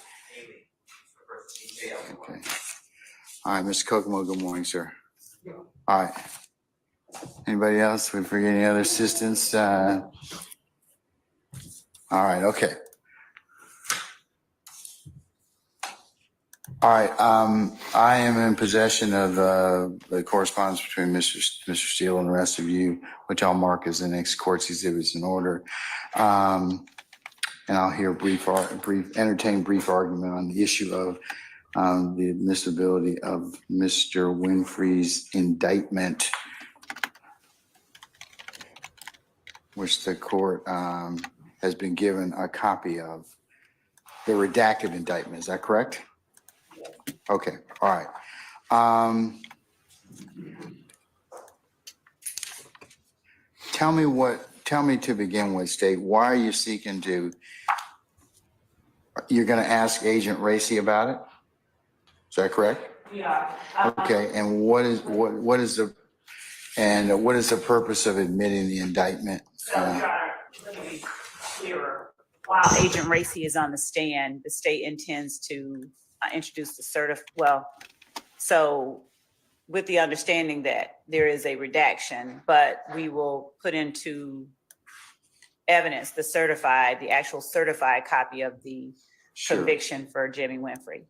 Okay. All right, Mr. Kokomo, good morning, sir. All right. Anybody else? We forget any other assistants? All right, okay. All right, I am in possession of the correspondence between Mr. Steele and the rest of you, which I'll mark as the next court's exhibits in order. And I'll hear entertain brief argument on the issue of the admissibility of Mr. Winfrey's indictment, which the court has been given a copy of. The redacted indictment, is that correct? Okay, all right. Tell me to begin with, State, why are you seeking to, you're going to ask Agent Racy about it? Is that correct? Yeah. Okay, and what is the purpose of admitting the indictment? Let me be clearer. While Agent Racy is on the stand, the state intends to introduce the so with the understanding that there is a redaction, but we will put into evidence the actual certified copy of the Sure. conviction for Jimmy Winfrey.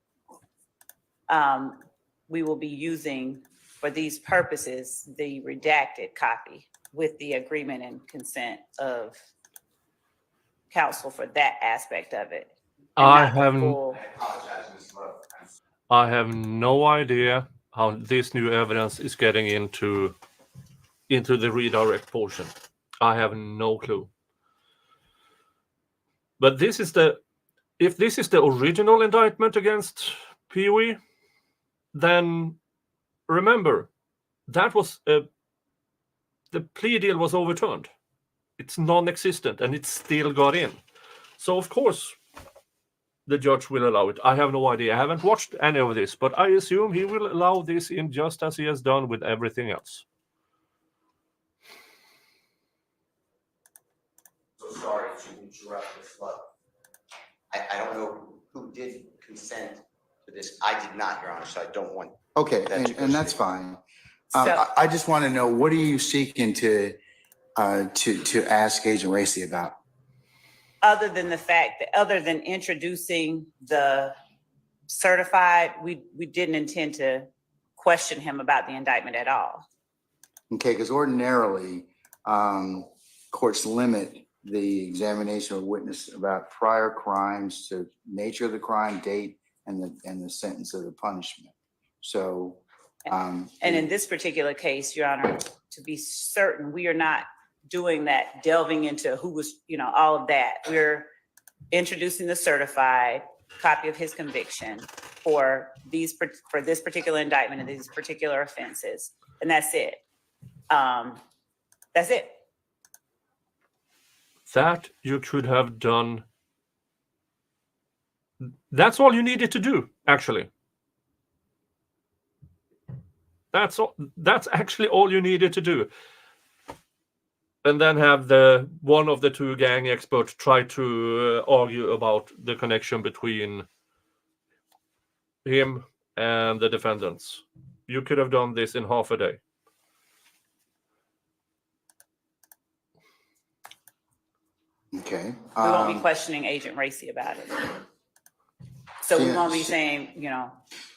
We will be using for these purposes the redacted copy with the agreement and consent of counsel for that aspect of it. and I not the haven't- full- I have no idea how this new evidence is getting into the redirect portion. I have no clue. But if this is the original indictment against POE, then remember that was the plea deal was overturned. It's non-existent and it still got in. So of course the judge will allow it. I have no idea. I haven't watched any of this, but I assume he will allow this in just as he has done with everything else. So sorry to interrupt this flow. I don't know who did consent to this. I did not, Your Honor, so I don't want. Okay, That you and that's proceed. fine. So- I just want to know, what are you seeking to ask Agent Racy about? Other than the fact that, other than introducing the certified, we didn't intend to question him about the indictment at all. Okay, because ordinarily, courts limit the examination of a witness about prior crimes to nature of the crime, date, and the sentence of the punishment. So, And in this particular case, Your Honor, to be certain, we are not doing that, delving into who was, all of that. We're introducing the certified copy of his conviction for this particular indictment and these particular offenses. And that's it. That's it. That you could have done. That's all you needed to do, actually. That's all. That's actually all you needed to do. And then have one of the two gang experts try to argue about the connection between him and the defendants. You could have done this in half a day. okay. We won't be questioning Agent Racy about it. So we Yeah, won't be she- saying,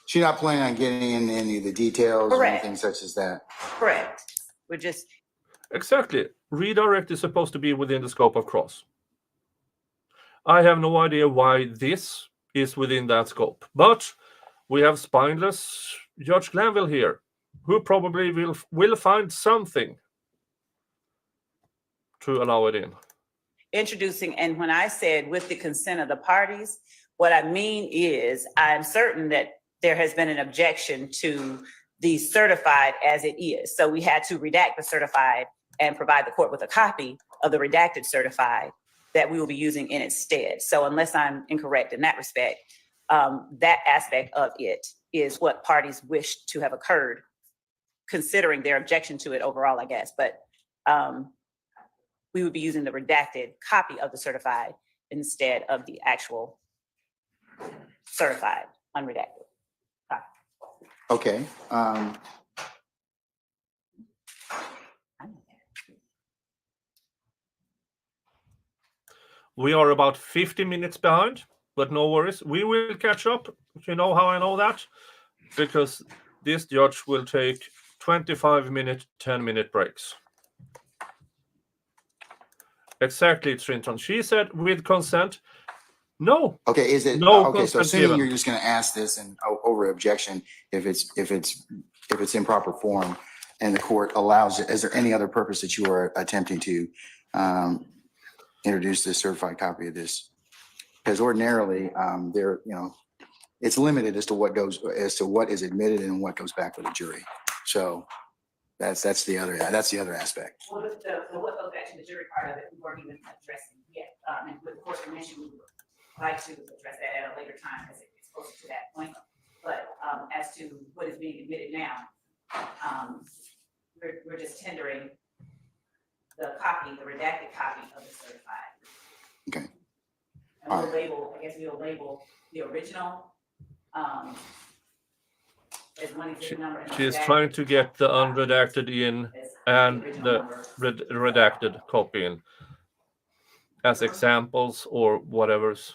So you're not planning on getting into any of the details or Correct. anything such as that? correct. We're just, Exactly. Redirect is supposed to be within the scope of cross. I have no idea why this is within that scope, but we have spineless Judge Glanville here, who probably will find something to allow it in. Introducing, and when I said with the consent of the parties, what I mean is I'm certain that there has been an objection to the certified as it is. So we had to redact the certified and provide the court with a copy of the redacted certified that we will be using in its stead. So unless I'm incorrect in that respect, that aspect of it is what parties wish to have occurred, considering their objection to it overall, I guess. But we would be using the redacted copy of the certified instead of the actual certified, unredacted copy. Okay, We are about 50 minutes behind, but no worries. We will catch up. You know how I know that? Because this judge will take 25-minute, 10-minute breaks. Exactly, Trinton. She said with consent. No. okay, is it, No okay, so consent assuming given. you're just gonna ask this and over objection, if it's in proper form and the court allows it, is there any other purpose that you are attempting to introduce this certified copy of this? Because ordinarily, there, you know, it's limited as to what is admitted and what goes back to the jury. So that's the other aspect. Well, the what goes back to the jury part of it, we weren't even addressing yet. And with the court's permission, we would like to address that at a later time as it gets closer to that point. But as to what is being admitted now, we're just tendering the copy, the redacted copy of the certified. Okay. And we'll label, I guess we'll label the original as one exhibit number. And She's redacted trying to get the unredacted in as and original the number. redacted copy in as examples or whatever's.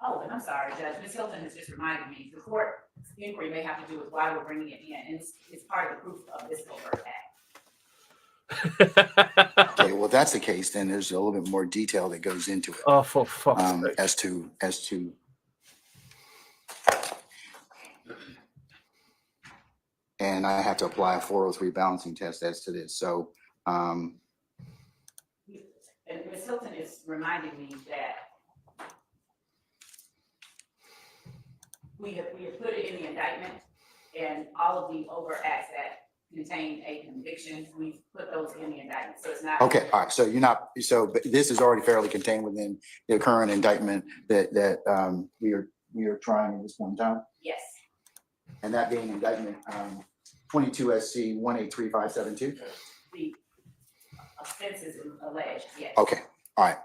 Oh, and I'm sorry, Judge, Ms. Hilton has just reminded me, the court inquiry may have to do with why we're bringing it in, and it's part of the proof of this overt act. Okay, well, if that's the case, then there's a little bit more detail that goes into it. Oh, for fuck's sake. As to and I have to apply a 403 balancing test as to this. So, And Ms. Hilton is reminding me that we have put it in the indictment, and all of the overt acts that contain a conviction, we've put those in the indictment, so it's not. okay, all right, so you're not, so but this is already fairly contained within the current indictment that we are trying at this point in time, Yes, and that being indictment 22 SC 183572. the offenses alleged, yes. Okay, all right.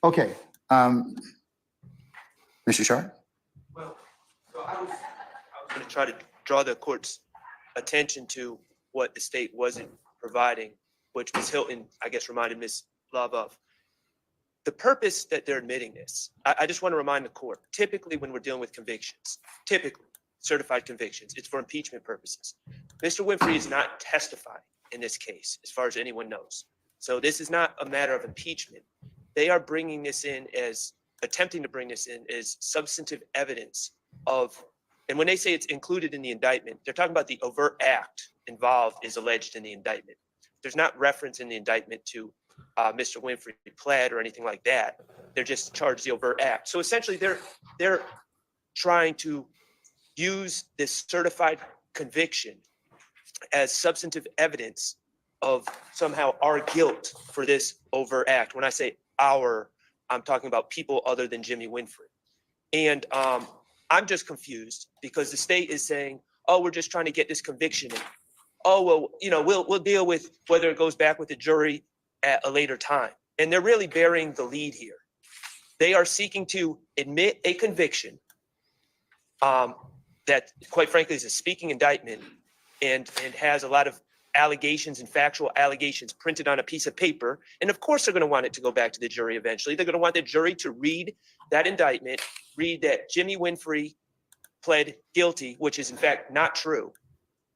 Okay, Mr. Sharp? Well, so I was going to try to draw the court's attention to what the state wasn't providing, which Ms. Hilton, I guess, reminded Ms. Love of. The purpose that they're admitting this, I just want to remind the court, typically when we're dealing with convictions, typically certified convictions, it's for impeachment purposes. Mr. Winfrey is not testifying in this case, as far as anyone knows. So this is not a matter of impeachment. They are bringing this in as, attempting to bring this in as substantive evidence of, and when they say it's included in the indictment, they're talking about the overt act involved is alleged in the indictment. There's not reference in the indictment to Mr. Winfrey pled or anything like that. They're just charged the overt act. So essentially they're trying to use this certified conviction as substantive evidence of somehow our guilt for this overt act. When I say our, I'm talking about people other than Jimmy Winfrey. And I'm just confused because the state is saying, oh, we're just trying to get this conviction in. Oh, well, you know, we'll deal with whether it goes back with the jury at a later time. And they're really bearing the lead here. They are seeking to admit a conviction that, quite frankly, is a speaking indictment and has a lot of allegations and factual allegations printed on a piece of paper. And of course, they're going to want it to go back to the jury eventually. They're going to want the jury to read that indictment, read that Jimmy Winfrey pled guilty, which is in fact not true.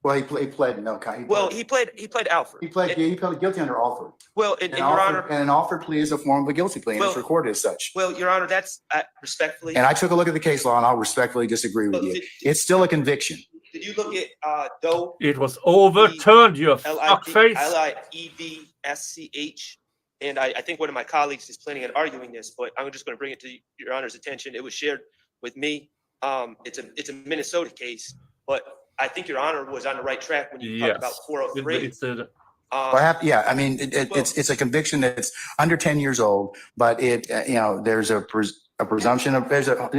Well, he pled no. Well, he pled Alford. He pled guilty under Alford. Well, and Your Honor, And an Alford plea is a form of a guilty plea, and it's Well- recorded as such. well, Your Honor, that's respectfully. And I took a look at the case law, and I'll respectfully disagree with you. It's still a conviction. Did you look at Doe? It was overturned, you fuckface. LIEVSCH. And I think one of my colleagues is planning on arguing this, but I'm just going to bring it to Your Honor's attention. It was shared with me. It's a Minnesota case, but I think Your Honor was on the right track when you talked about 403. It's a, Yeah, I mean, it's a conviction that's under 10 years old, but there's a presumption of prejudice, but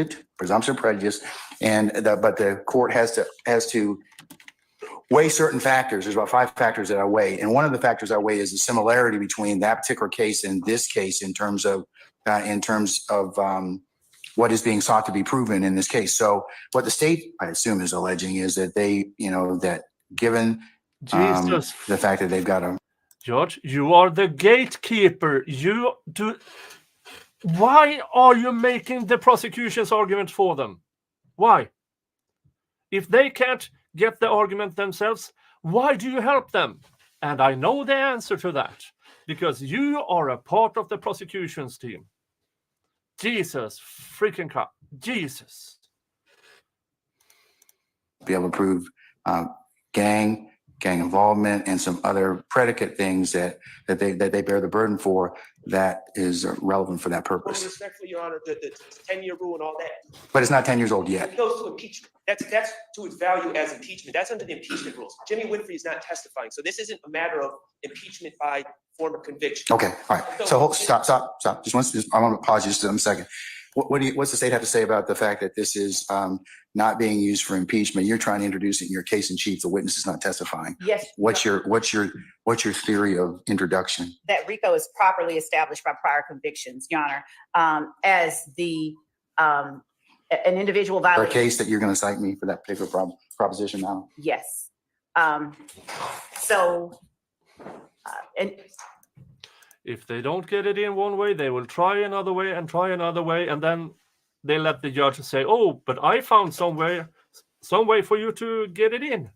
the court has to weigh certain factors. There's about 5 factors that I weigh, and one of the factors I weigh is the similarity between that particular case and this case in terms of what is being sought to be proven in this case. So what the state, I assume, is alleging is that that given Jesus. the fact that they've got a George, you are the gatekeeper. Why are you making the prosecution's argument for them? Why? If they can't get the argument themselves, why do you help them? And I know the answer to that, because you are a part of the prosecution's team. Jesus freaking Christ. Jesus. be able to prove gang involvement and some other predicate things that they bear the burden for that is relevant for that Well, purpose. respectfully, Your Honor, the 10-year rule and all that, But it's not 10 years old yet. it goes to impeachment. That's to its value as impeachment. That's under the impeachment rules. Jimmy Winfrey is not testifying, so this isn't a matter of impeachment by form of conviction. Okay, all right. So stop. I want to pause just a second. What's the state have to say about the fact that this is not being used for impeachment? You're trying to introduce it in your case in chief. The witness is not testifying. Yes. What's your theory of introduction? That RICO is properly established by prior convictions, Your Honor, as an individual Or a violates. case that you're going to cite me for that particular proposition now? Yes. And If they don't get it in one way, they will try another way, and then they let the judge say, "Oh, but I found some way for you to get it in."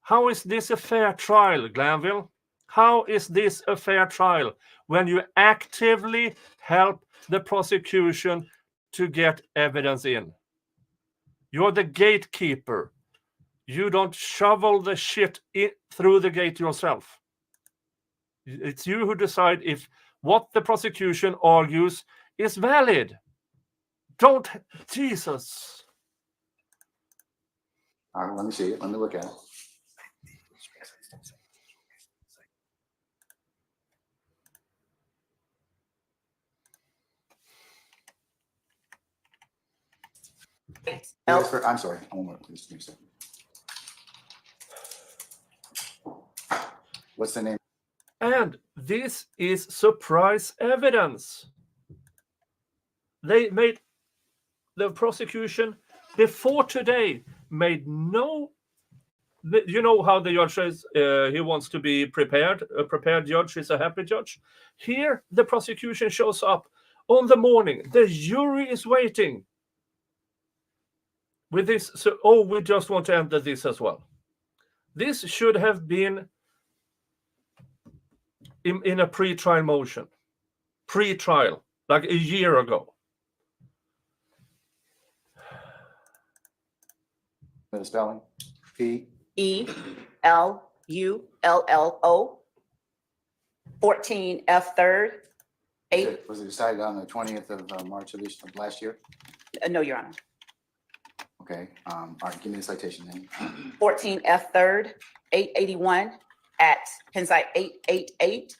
How is this a fair trial, Glanville? How is this a fair trial when you actively help the prosecution to get evidence in? You're the gatekeeper. You don't shovel the shit through the gate yourself. It's you who decide if what the prosecution argues is valid. Jesus. All right, let me see it. Let me look at it. I'm sorry. I want to please give me a second. What's the name? And this is surprise evidence. The prosecution before today made no. You know how the judge says he wants to be prepared. A prepared judge is a happy judge. Here, the prosecution shows up on the morning. The jury is waiting. With this, we just want to enter this as well. This should have been in a pre-trial motion. Pre-trial, like a year ago. The spelling? EELULLO 14 F third 8. Was it decided on the 20th of March of last year? No, Your Honor. Okay. All right. Give me the citation then. 14 F third 881 at Penn site 888.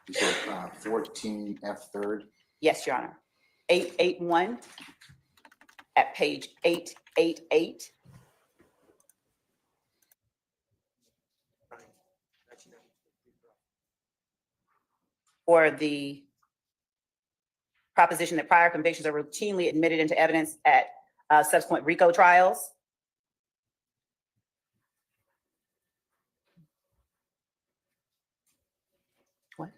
You said 14 F third. Yes, Your Honor. 881 at page 888. For the proposition that prior convictions are routinely admitted into evidence at subsequent RICO trials. What?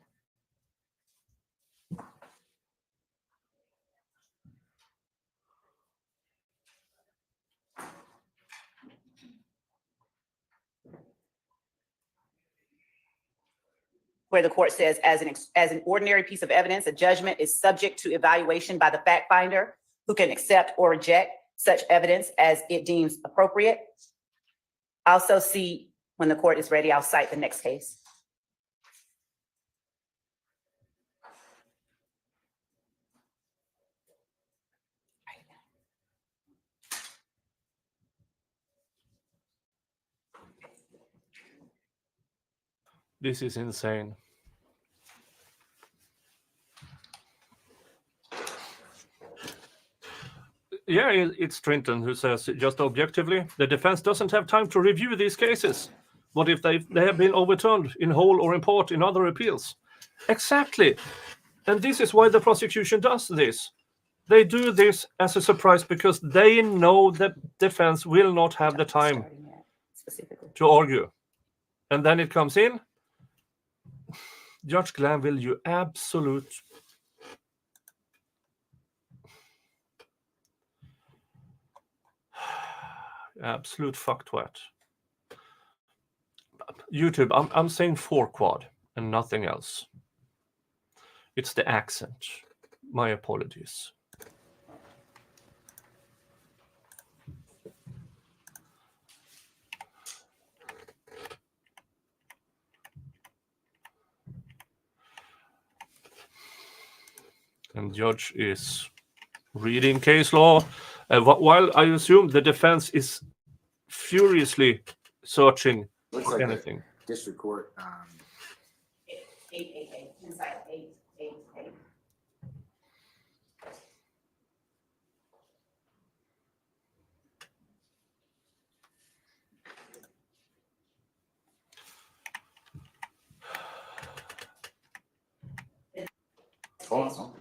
where the court says, as an ordinary piece of evidence, a judgment is subject to evaluation by the fact finder, who can accept or reject such evidence as it deems appropriate. Also see, when the court is ready, I'll cite the next case. This is insane. Yeah, it's Trinton who says, just objectively, the defense doesn't have time to review these cases. What if they have been overturned in whole or in part in other appeals? Exactly. And this is why the prosecution does this. They do this as a surprise because they know that defense will not have the time to argue. And then it comes in. Judge Glanville, you absolute fucktwat. YouTube, I'm saying 4-quad and nothing else. It's the accent. My apologies. And judge is reading case law, while I assume the defense is furiously searching Looks for like anything. the district court, 888, inside 888. hold on.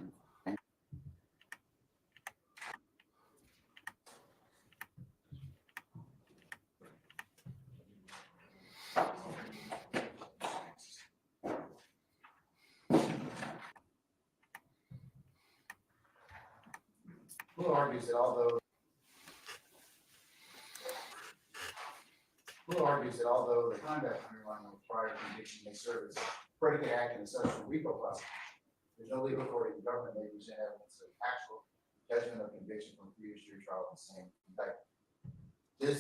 Who argues that although the conduct underlying the prior conviction may serve as a predicate act in a social RICO prosecution, there's no legal authority the government may present evidence of actual judgment of conviction from previous jury trial of the same indictment. The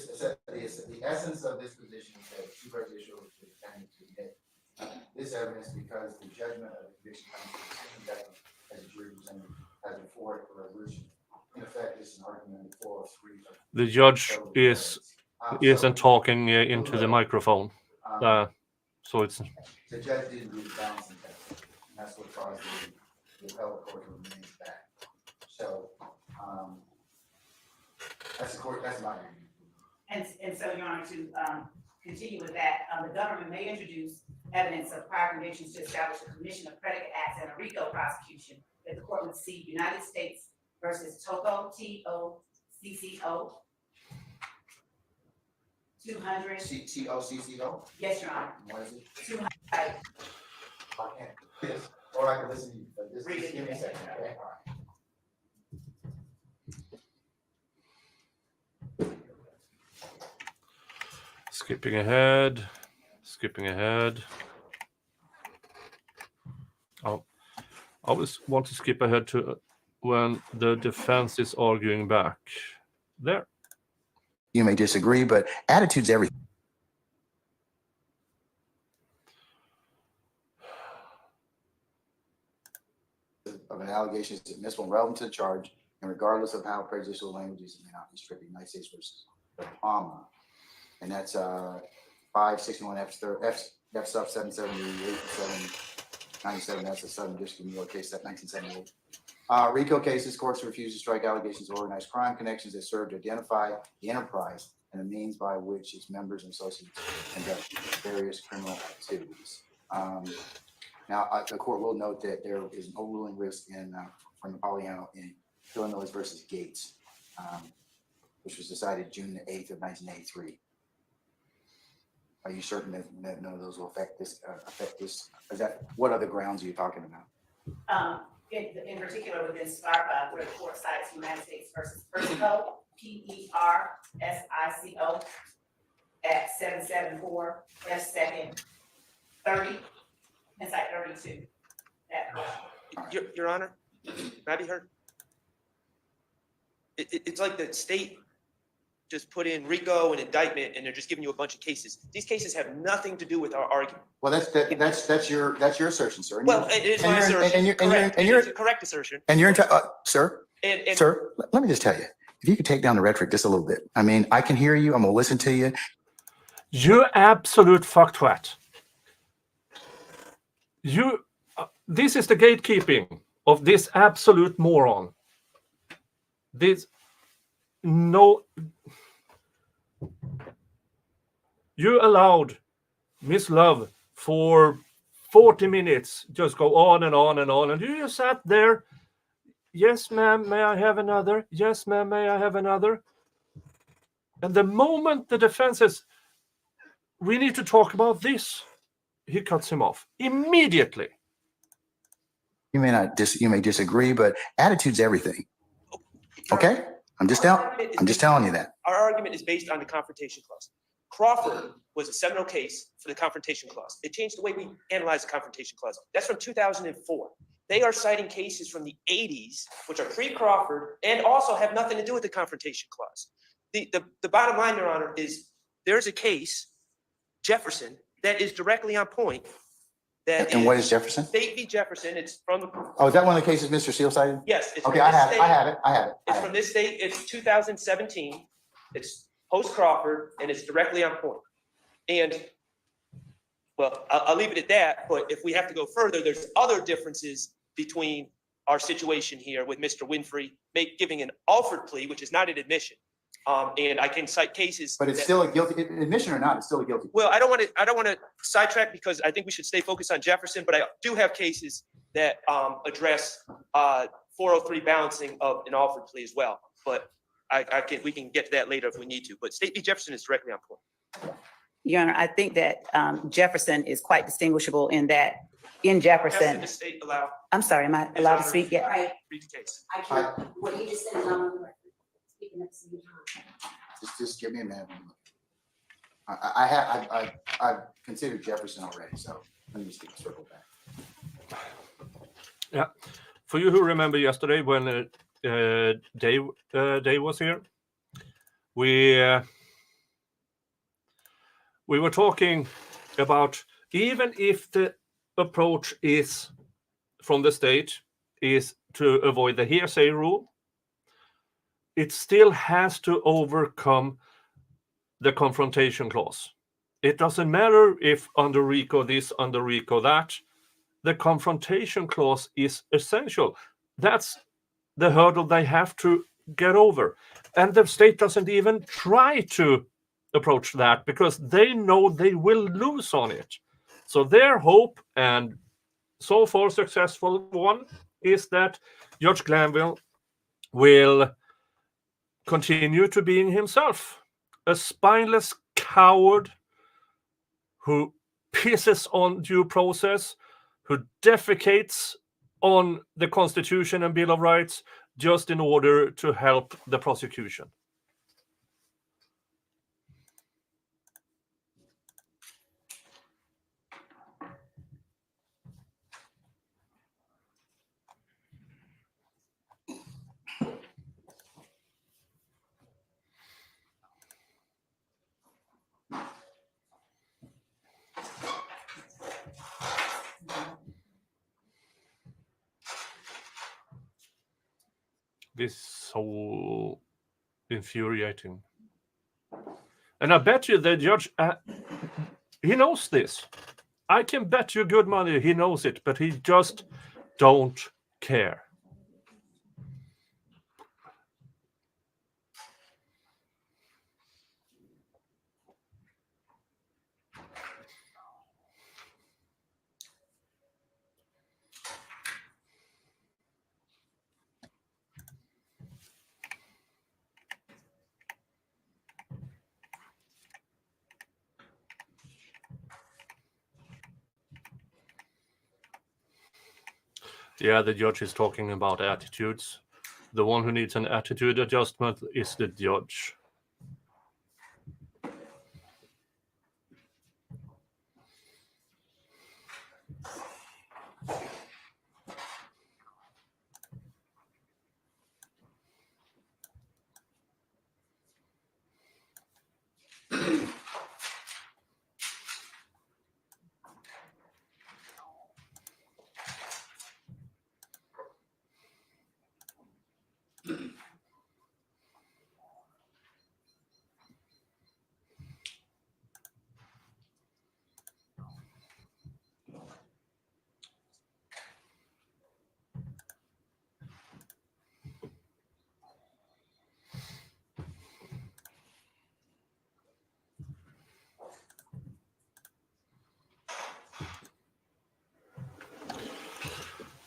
essence of this position is that it's too prejudicial to the defendant to admit this evidence because the judgment of the conviction comes from the same indictment as the jury presented as before it for resolution. In effect, this is an argument for 403. The judge isn't talking into the microphone. So it's The judge didn't do the balancing test, and that's what caused the appellate court to remain back. So, that's my view. And so, Your Honor, to continue with that, the government may introduce evidence of prior convictions to establish a commission of predicate acts and a RICO prosecution that the court would see United States versus Tocco, T-O-C-C-O, 200. T-O-C-C-O? Yes, Your Honor. What is it? 200. I can't. Yes. Or I can listen to you, but just Read it. give me a second, okay? All right. skipping ahead. I always want to skip ahead to when the defense is arguing back. There. You may disagree, but attitude's everything. Of an allegation is admissible and relevant to the charge, and regardless of how prejudicial language is, it may not be strict. United States versus Palmer, and that's 561 F sub 778 797. That's a Southern District of New York case, that 1978. RICO cases, courts refuse to strike allegations of organized crime connections that serve to identify the enterprise and the means by which its members and associates conduct various criminal activities. Now, the court will note that there is an overruling risk from Napoleano in Illinois versus Gates, which was decided June 8th of 1983. Are you certain that none of those will affect this? Is that, what other grounds are you talking about? In particular, within SCARPA, where the court cites United States versus Persico, Persico, at 774 F 2nd 30. It's like 32. That question. Your Honor, may I be heard? It's like the state just put in RICO and indictment, and they're just giving you a bunch of cases. These cases have nothing to do with our argument. Well, that's your assertion, sir. And Well, it is my assertion. Correct. It is a correct assertion. And sir, And sir, let me just tell you, if you could take down the rhetoric just a little bit. I mean, I can hear you. I'm gonna listen to you. You absolute fucktwat. This is the gatekeeping of this absolute moron. You allowed Miss Love for 40 minutes just go on and on and on, and you just sat there. Yes, ma'am, may I have another? Yes, ma'am, may I have another? And the moment the defense says, we need to talk about this, he cuts him off immediately. You may disagree, but attitude's everything. Okay? I'm just telling you that. our argument is based on the Confrontation Clause. Crawford was a seminal case for the Confrontation Clause. It changed the way we analyze the Confrontation Clause. That's from 2004. They are citing cases from the 80s, which are pre-Crawford, and also have nothing to do with the Confrontation Clause. The bottom line, Your Honor, is there's a case, Jefferson, that is directly on point. And what is Jefferson? State v. Jefferson. It's from. Oh, is that one of the cases Mr. Seal cited? Yes. It's okay, I have it. It's from this state. It's 2017. It's post-Crawford, and it's directly on point. And, well, I'll leave it at that. But if we have to go further, there's other differences between our situation here with Mr. Winfrey giving an offered plea, which is not an admission. And I can cite cases. But it's still a guilty admission or not? It's still a guilty. Well, I don't want to sidetrack because I think we should stay focused on Jefferson. But I do have cases that address 403 balancing of an offered plea as well. But we can get to that later if we need to. But State v. Jefferson is directly on point. Your Honor, I think that Jefferson is quite distinguishable in that in Jefferson. The state allow. I'm sorry, am I allowed to speak yet? Read the case. I can't, what you just said is not on the record. Speaking at the same time. Just give me a minute. I've considered Jefferson already, so let me just circle back. Yeah, for you who remember yesterday when Dave was here, we were talking about even if the approach is from the state is to avoid the hearsay rule, it still has to overcome the confrontation clause. It doesn't matter if under RICO this, under RICO that. The confrontation clause is essential. That's the hurdle they have to get over. And the state doesn't even try to approach that because they know they will lose on it. So their hope, and so far successful one, is that Judge Glanville will continue to being himself, a spineless coward who pisses on due process, who defecates on the Constitution and Bill of Rights just in order to help the prosecution. This is so infuriating. And I bet you the judge, he knows this. I can bet you good money he knows it, but he just don't care. Yeah, the judge is talking about attitudes. The one who needs an attitude adjustment is the judge.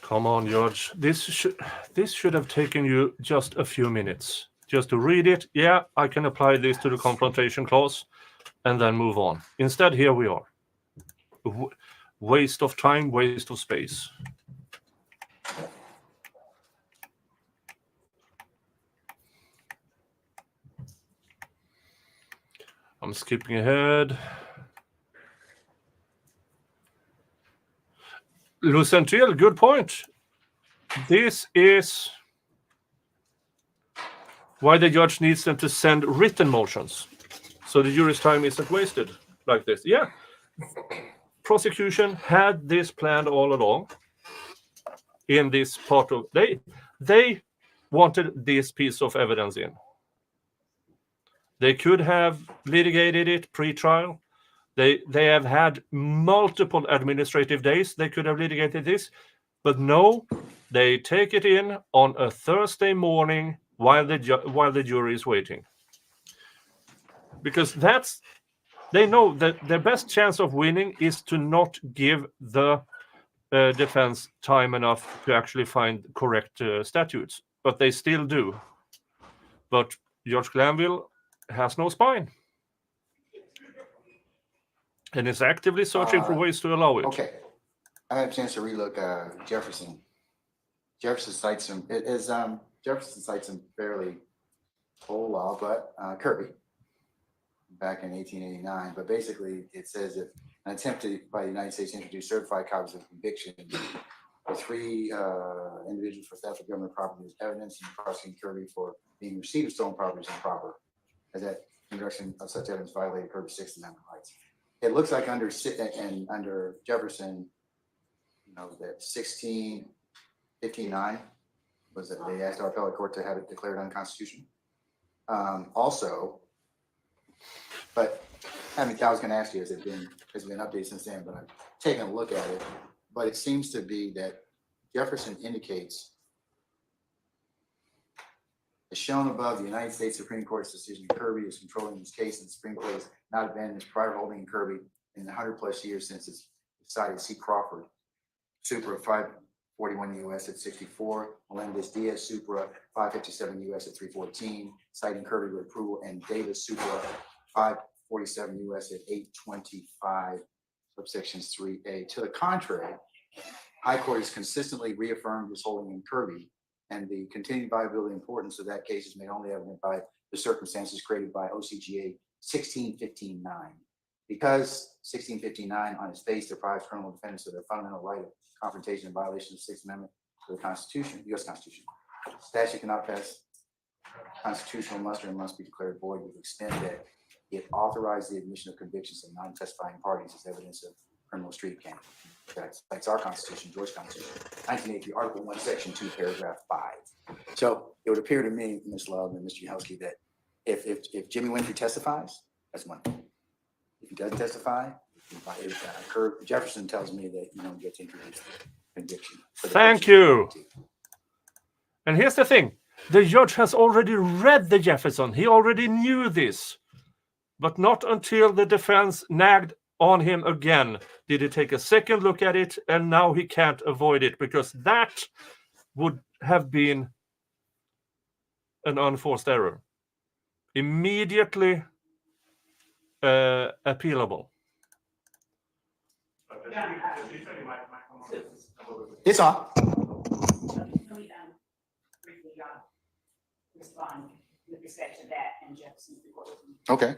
Come on, George. This should have taken you just a few minutes. Just to read it. Yeah, I can apply this to the confrontation clause and then move on. Instead, here we are. Waste of time, waste of space. I'm skipping ahead. Lucentiel, good point. This is why the judge needs them to send written motions, so the jury's time isn't wasted like this. Yeah, prosecution had this planned all along. In this part of they wanted this piece of evidence in. They could have litigated it pre-trial. They have had multiple administrative days. They could have litigated this, but no, they take it in on a Thursday morning while the jury is waiting. Because they know that their best chance of winning is to not give the defense time enough to actually find correct statutes, but they still do. But George Glanville has no spine. And is actively searching for ways to allow it. Okay. I had a chance to relook Jefferson. Jefferson cites some fairly old law, but Kirby back in 1889. But basically, it says if an attempt by the United States to introduce certified copies of conviction for 3 individuals for theft of government property is evidence, and prosecuting Kirby for being receipt of stolen property is improper, as that introduction of such evidence violated Kirby's Sixth Amendment rights. It looks like under Jefferson, that 15-9 was that they asked our appellate court to have it declared unconstitutional. Also, but I was going to ask you, has been updated since then? But I've taken a look at it. But it seems to be that Jefferson indicates, as shown above, the United States Supreme Court's decision Kirby is controlling this case, and the Supreme Court has not abandoned its prior holding in Kirby in the 100+ years since it's decided. See Crawford, Supra 541 U.S. at 64, Melendez Diaz Supra 557 U.S. at 314, citing Kirby with approval, and Davis Supra 547 U.S. at 825, subsections 3A. To the contrary, High Court has consistently reaffirmed this holding in Kirby, and the continued viability and importance of that case is made only evident by the circumstances created by OCGA 1615-9. Because 1659 on its face deprives criminal defendants of their fundamental right of confrontation in violation of the Sixth Amendment to the Constitution, U.S. Constitution. Statute cannot pass constitutional muster and must be declared void to the extent that it authorized the admission of convictions of non-testifying parties as evidence of criminal street gang. That's our Constitution, Georgia Constitution, 1983, Article 1, Section 2, Paragraph 5. So it would appear to me, Ms. Love and Mr. Yahelski, that if Jimmy Winfrey testifies, that's one thing. If he doesn't testify, Jefferson tells me that you don't get to introduce conviction. Thank you. And here's the thing. The judge has already read the Jefferson. He already knew this. But not until the defense nagged on him again did he take a second look at it, and now he can't avoid it, because that would have been an unforced error. Immediately appealable. It's on. Let me briefly respond with respect to that and Jefferson's report. Okay.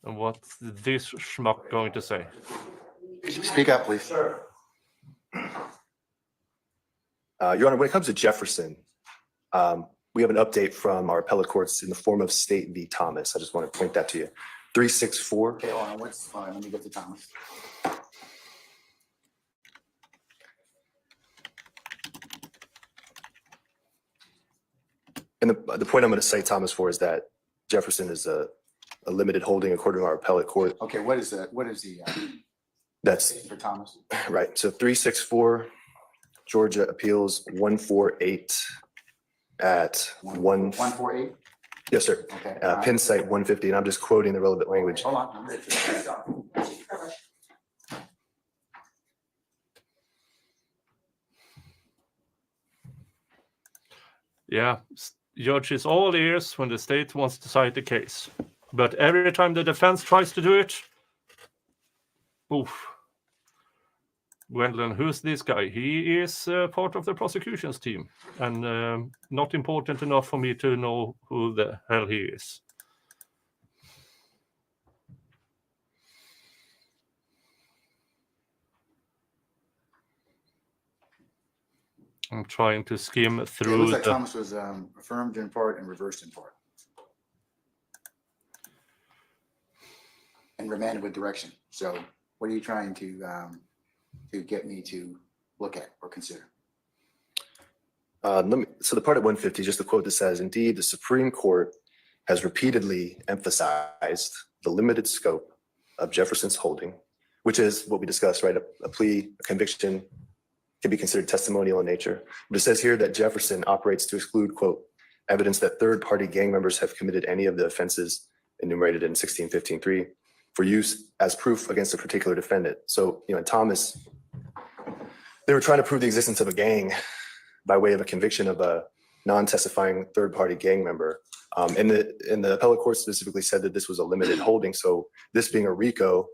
And what's this schmuck going to say? Speak up, please. Sure. Your Honor, when it comes to Jefferson, we have an update from our appellate courts in the form of State v. Thomas. I just want to point that to you. 364. Okay, hold on. Let me get to Thomas. And the point I'm going to cite Thomas for is that Jefferson is a limited holding according to our appellate court. Okay, what is the That's for Thomas? right. So 364, Georgia Appeals 148 at 148? Yes, sir. Okay. Penn site 150, and I'm just quoting the relevant language. Hold on. I'm ready. Yeah, judge is all ears when the state wants to cite the case. But every time the defense tries to do it, oof. Gwendolyn, who's this guy? He is part of the prosecution's team, and not important enough for me to know who the hell he is. I'm trying to skim Yeah, it through looks like the... Thomas was affirmed in part and reversed in part. And remanded with direction. So what are you trying to get me to look at or consider? So the part at 150, just the quote that says, indeed, the Supreme Court has repeatedly emphasized the limited scope of Jefferson's holding, which is what we discussed, right? A plea, a conviction can be considered testimonial in nature. But it says here that Jefferson operates to exclude, quote, evidence that third-party gang members have committed any of the offenses enumerated in 1615.3 for use as proof against a particular defendant. So, in Thomas, they were trying to prove the existence of a gang by way of a conviction of a non-testifying third-party gang member. And the appellate court specifically said that this was a limited holding. So this being a RICO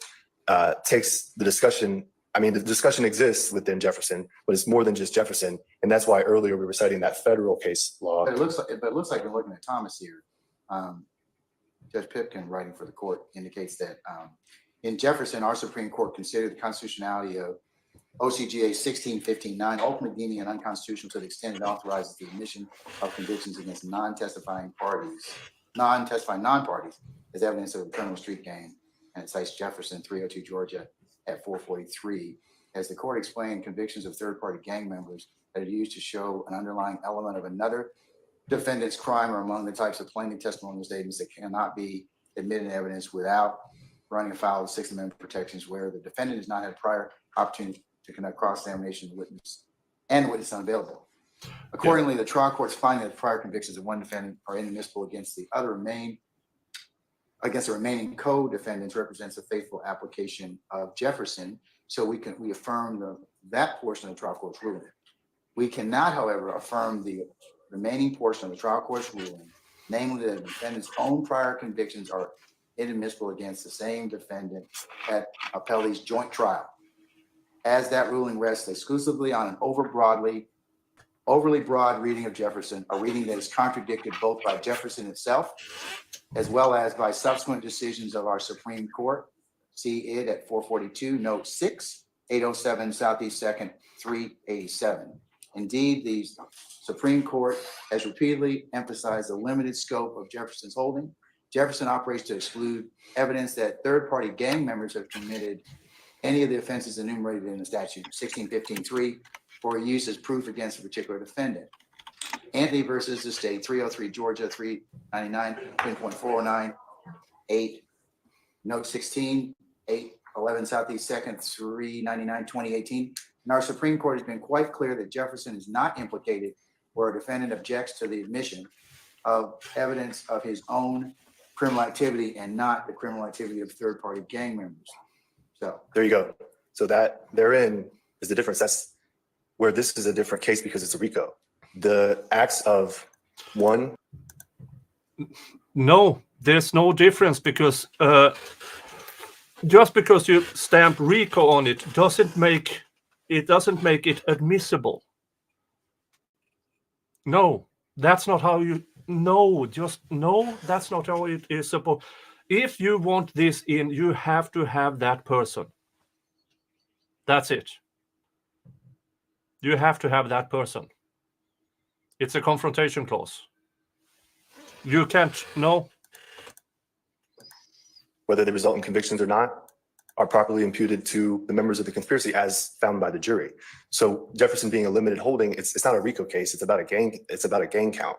takes the discussion. I mean, the discussion exists within Jefferson, but it's more than just Jefferson. And that's why earlier we were citing that federal case law. But it looks like you're looking at Thomas here. Judge Pipkin, writing for the court, indicates that in Jefferson, our Supreme Court considered the constitutionality of OCGA 1615-9, ultimately deeming it unconstitutional to the extent it authorizes the admission of convictions against non-testifying non-parties as evidence of a criminal street gang. And it cites Jefferson 302 Georgia at 443. As the court explained, convictions of third-party gang members that are used to show an underlying element of another defendant's crime are among the types of plainly testimonial statements that cannot be admitted in evidence without running afoul of Sixth Amendment protections, where the defendant has not had prior opportunity to conduct cross-examination of the witness and the witness unavailable. Accordingly, the trial court's finding that prior convictions of one defendant are inadmissible against the remaining co-defendants represents a faithful application of Jefferson. So we affirm that portion of the trial court's ruling. We cannot, however, affirm the remaining portion of the trial court's ruling, namely that the defendant's own prior convictions are inadmissible against the same defendant at appellee's joint trial, as that ruling rests exclusively on an overly broad reading of Jefferson, a reading that is contradicted both by Jefferson itself as well as by subsequent decisions of our Supreme Court. See it at 442, note 6, 807 Southeast 2nd, 387. Indeed, the Supreme Court has repeatedly emphasized the limited scope of Jefferson's holding. Jefferson operates to exclude evidence that third-party gang members have committed any of the offenses enumerated in the statute 1615.3 for use as proof against a particular defendant. Anthony versus the state, 303 Georgia 399, 3.409, 8, note 16, 811 Southeast 2nd, 399, 2018. And our Supreme Court has been quite clear that Jefferson is not implicated where a defendant objects to the admission of evidence of his own criminal activity and not the criminal activity of third-party gang members. So There you go. So that therein is the difference. That's where this is a different case because it's a RICO. The acts of one. No, there's no difference because just because you stamp RICO on it doesn't make it admissible. No, that's not how you. No, that's not how it is supposed. If you want this in, you have to have that person. That's it. You have to have that person. It's a confrontation clause. You can't, no. Whether they result in convictions or not, are properly imputed to the members of the conspiracy as found by the jury. So Jefferson being a limited holding, it's not a RICO case. It's about a gang. It's about a gang count.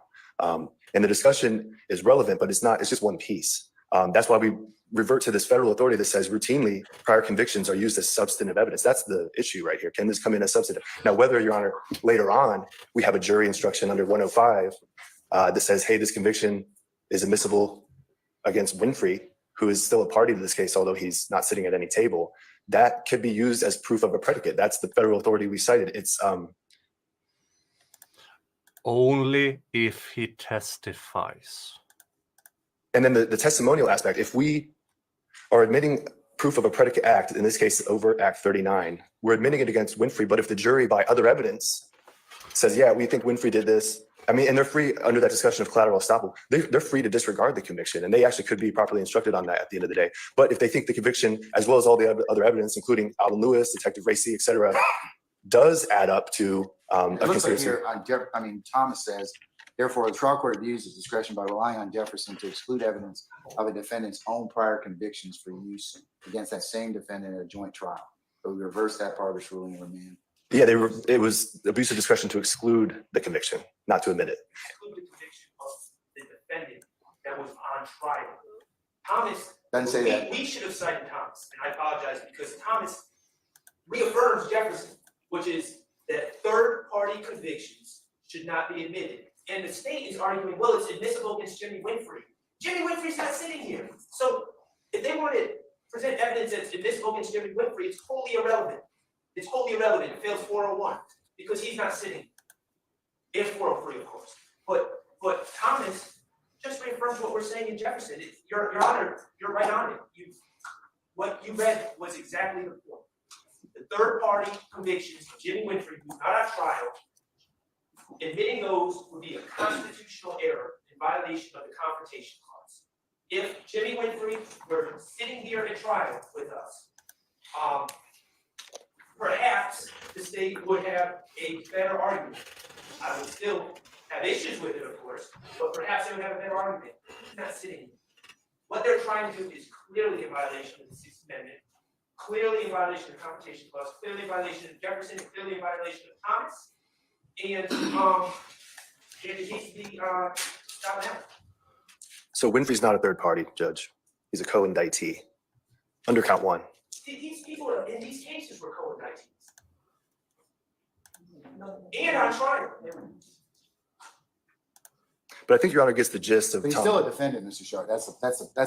And the discussion is relevant, but it's not. It's just one piece. That's why we revert to this federal authority that says routinely prior convictions are used as substantive evidence. That's the issue right here. Can this come in as substantive? Now, whether, Your Honor, later on we have a jury instruction under 105 that says, hey, this conviction is admissible against Winfrey, who is still a party to this case, although he's not sitting at any table, that could be used as proof of a predicate. That's the federal authority we cited. It's Only if he testifies. And then the testimonial aspect, if we are admitting proof of a predicate act, in this case, overt act 39, we're admitting it against Winfrey, but if the jury by other evidence says, yeah, we think Winfrey did this, I mean, and they're free under that discussion of collateral estoppel, they're free to disregard the conviction, and they actually could be properly instructed on that at the end of the day. But if they think the conviction, as well as all the other evidence, including Alvin Lewis, Detective Racy, et cetera, does add up to a It looks like conspiracy. here, Thomas says, therefore, the trial court abuses discretion by relying on Jefferson to exclude evidence of a defendant's own prior convictions for use against that same defendant in a joint trial. So we reverse that part of this ruling and remand. Yeah, it was abuse of discretion to exclude the conviction, not to admit it. Exclude the conviction of the defendant that was on trial. Thomas, Doesn't say that. we should have cited Thomas, and I apologize because Thomas reaffirms Jefferson, which is that third-party convictions should not be admitted. And the state is arguing, well, it's admissible against Jimmy Winfrey. Jimmy Winfrey's not sitting here. So if they want to present evidence that's admissible against Jimmy Winfrey, it's wholly irrelevant. It's wholly irrelevant. It fails 401 because he's not sitting. If 403, of course. But Thomas just reaffirms what we're saying in Jefferson. Your Honor, you're right on it. What you read was exactly the point. The third-party convictions of Jimmy Winfrey, who's not on trial, admitting those would be a constitutional error in violation of the Confrontation Clause. If Jimmy Winfrey were sitting here at trial with us, perhaps the state would have a better argument. I would still have issues with it, of course, but perhaps they would have a better argument. He's not sitting here. What they're trying to do is clearly in violation of the Sixth Amendment, clearly in violation of the Confrontation Clause, clearly in violation of Jefferson, clearly in violation of Thomas. And it needs to be stopped now. So Winfrey's not a third party, Judge. He's a co-indictee under count one. These people in these cases were co-indictees. And on trial. But I think Your Honor gets the gist of But he's Tom. still a defendant, Mr. Sharp. That's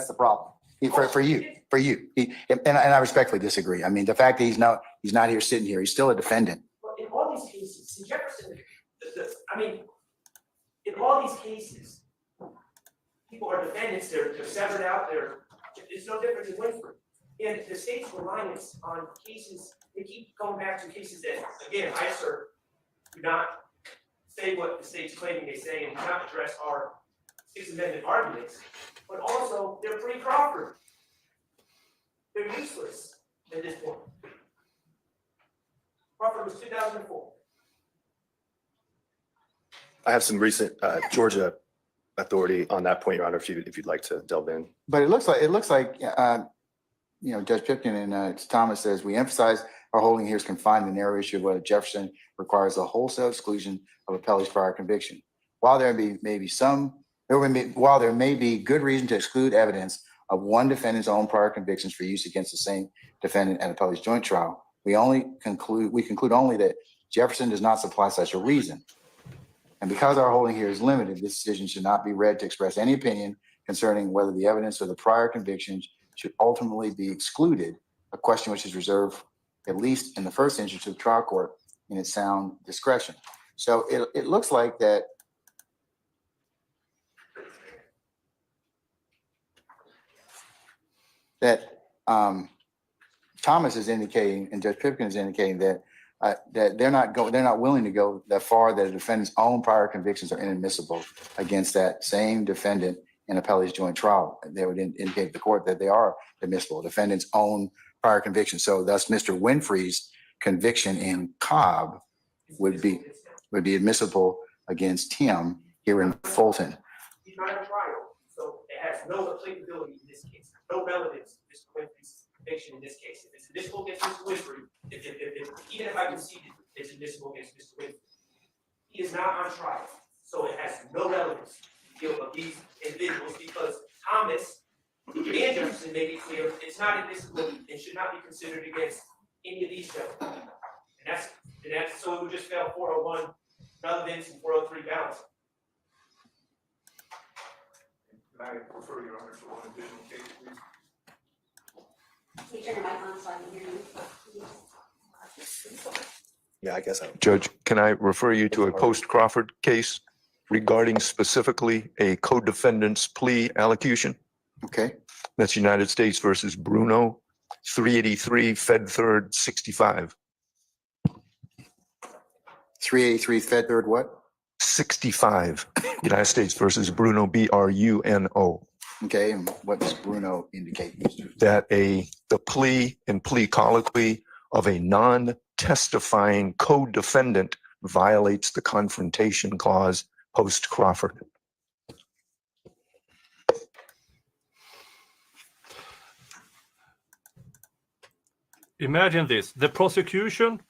the problem. For you. And I respectfully disagree. I mean, the fact that he's not here sitting here, he's still a defendant. But in all these cases, in Jefferson, in all these cases, people are defendants, they're severed out, it's no different than Winfrey. And the state's reliance on cases, they keep going back to cases that, again, I assert, do not say what the state's claiming they say and do not address our Sixth Amendment arguments, but also they're pre-Crawford. They're useless at this point. Crawford was 2004. I have some recent Georgia authority on that point, Your Honor, if you'd like to delve in. But it looks like Judge Pipkin and Thomas says, we emphasize our holding here is confined to the narrow issue of whether Jefferson requires a wholesale exclusion of appellee's prior conviction. While there may be good reason to exclude evidence of one defendant's own prior convictions for use against the same defendant at appellee's joint trial, we conclude only that Jefferson does not supply such a reason. And because our holding here is limited, this decision should not be read to express any opinion concerning whether the evidence of the prior convictions should ultimately be excluded, a question which is reserved, at least in the first instance, to the trial court in its sound discretion. So it looks like that Thomas is indicating and Judge Pipkin is indicating that they're not willing to go that far, that a defendant's own prior convictions are inadmissible against that same defendant in appellee's joint trial. They would indicate to the court that they are admissible, defendant's own prior convictions. So thus Mr. Winfrey's conviction in Cobb would be admissible against him here in Fulton. He's not on trial, so it has no applicability in this case, no relevance to Mr. Winfrey's conviction in this case. If it's admissible against Mr. Winfrey, even if I conceded it's admissible against Mr. Winfrey, he is not on trial, so it has no relevance to the deal of these individuals because Thomas and Jefferson made it clear it's not admissible and should not be considered against any of these gentlemen. And that's so it would just fail 401 relevance and 403 balance. Can I refer Your Honor to one additional case, please? Can you turn your mic on so I can hear you? Yeah, I guess I. Judge, can I refer you to a post-Crawford case? regarding specifically a co-defendant's plea allocution. Okay, That's United States versus Bruno, 383 Fed Third 65. 383 Fed Third what? 65. United States versus Bruno, Bruno. Okay, and what does Bruno indicate? That the plea and plea colloquy of a non-testifying co-defendant violates the confrontation clause post Crawford. Imagine this, the prosecution,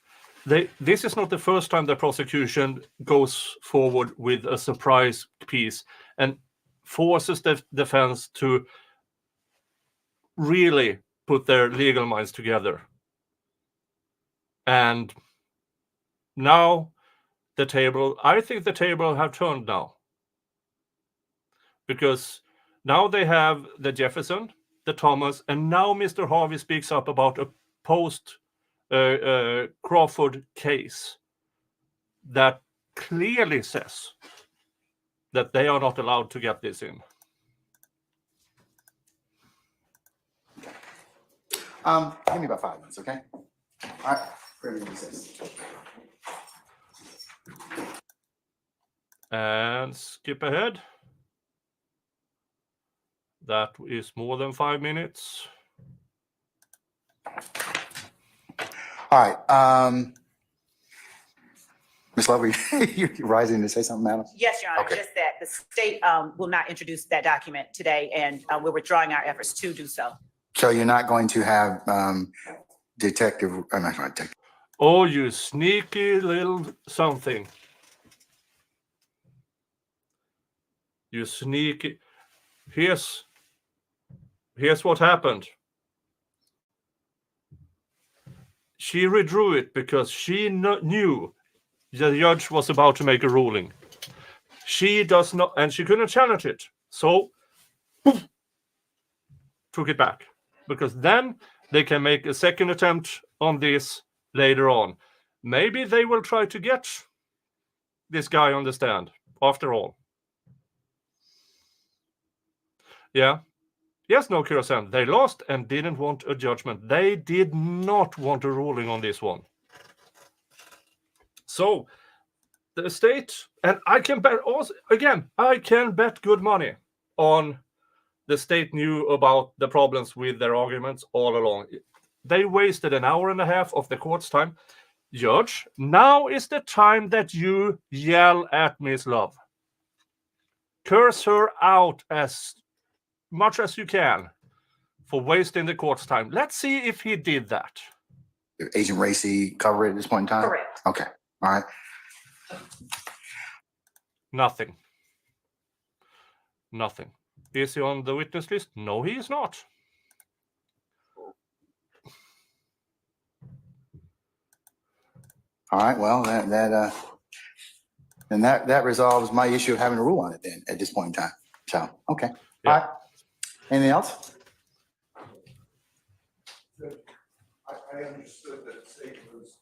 this is not the first time the prosecution goes forward with a surprise piece and forces the defense to really put their legal minds together. And now I think the table have turned now. Because now they have the Jefferson, the Thomas, and now Mr. Harvey speaks up about a post Crawford case that clearly says that they are not allowed to get this in. Give me about 5 minutes, okay? All right, we're gonna recess. And skip ahead. That is more than 5 minutes. All right, Ms. Love, you're rising to say something, madam? Yes, Your Honor, Okay. just that the state will not introduce that document today, and we're withdrawing our efforts to do so. So you're not going to have detective, I'm not detective. Oh, you sneaky little something. You sneaky. Here's what happened. She withdrew it because she knew the judge was about to make a ruling. She does not, and she couldn't challenge it. So, poof, took it back. Because then they can make a second attempt on this later on. Maybe they will try to get this guy on the stand, after all. Yeah. Yes, no, Kira-san. They lost and didn't want a judgment. They did not want a ruling on this one. So, the state, and I can bet also, again, I can bet good money on the state knew about the problems with their arguments all along. They wasted an hour and a half of the court's time. Judge, now is the time that you yell at Miss Love. Curse her out as much as you can for wasting the court's time. Let's see if he did that. Agent Racy cover it at this point in time? Correct. Okay, all right. Nothing. Nothing. Is he on the witness list? No, he is not. All right, well, that resolves my issue of having a rule on it then at this point in time. So, okay. Yeah. All right. Anything else? I understood that state was.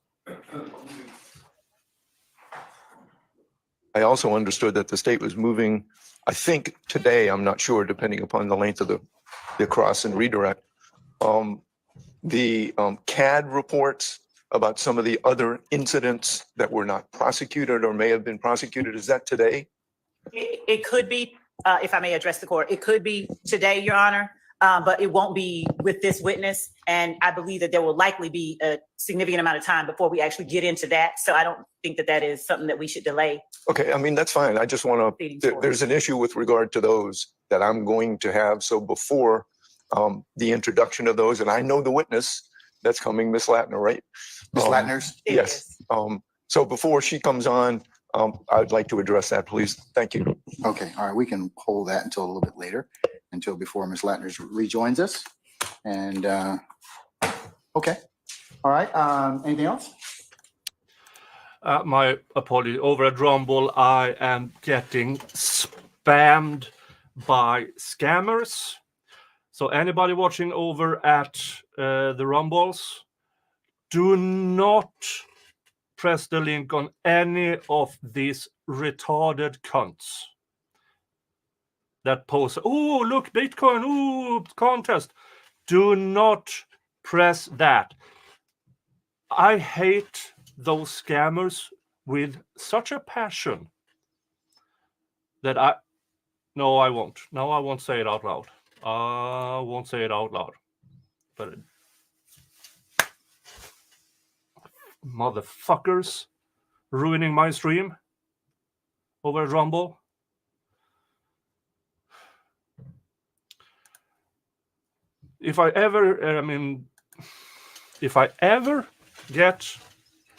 I also understood that the state was moving, I think today, I'm not sure, depending upon the length of the cross and redirect, the CAD reports about some of the other incidents that were not prosecuted or may have been prosecuted. Is that today? It could be, if I may address the court, it could be today, Your Honor, but it won't be with this witness. And I believe that there will likely be a significant amount of time before we actually get into that. So I don't think that that is something that we should delay. Okay, I mean, that's fine. I just want to, there's an issue with regard to those that I'm going to have. So before the introduction of those, and I know the witness that's coming, Miss Latner, right? Ms. Latner's? Yes. So before she comes on, I'd like to address that, please. Thank you. Okay, all right, we can hold that until a little bit later, until before Ms. Latner rejoins us. And, okay, all right, anything else? My apology. Over at Rumble, I am getting spammed by scammers. So anybody watching over at the Rumbles, do not press the link on any of these retarded cunts that post, oh, look, Bitcoin, oh, contest. Do not press that. I hate those scammers with such a passion that I won't. No, I won't say it out loud. I won't say it out loud. But motherfuckers ruining my stream over Rumble. If I ever get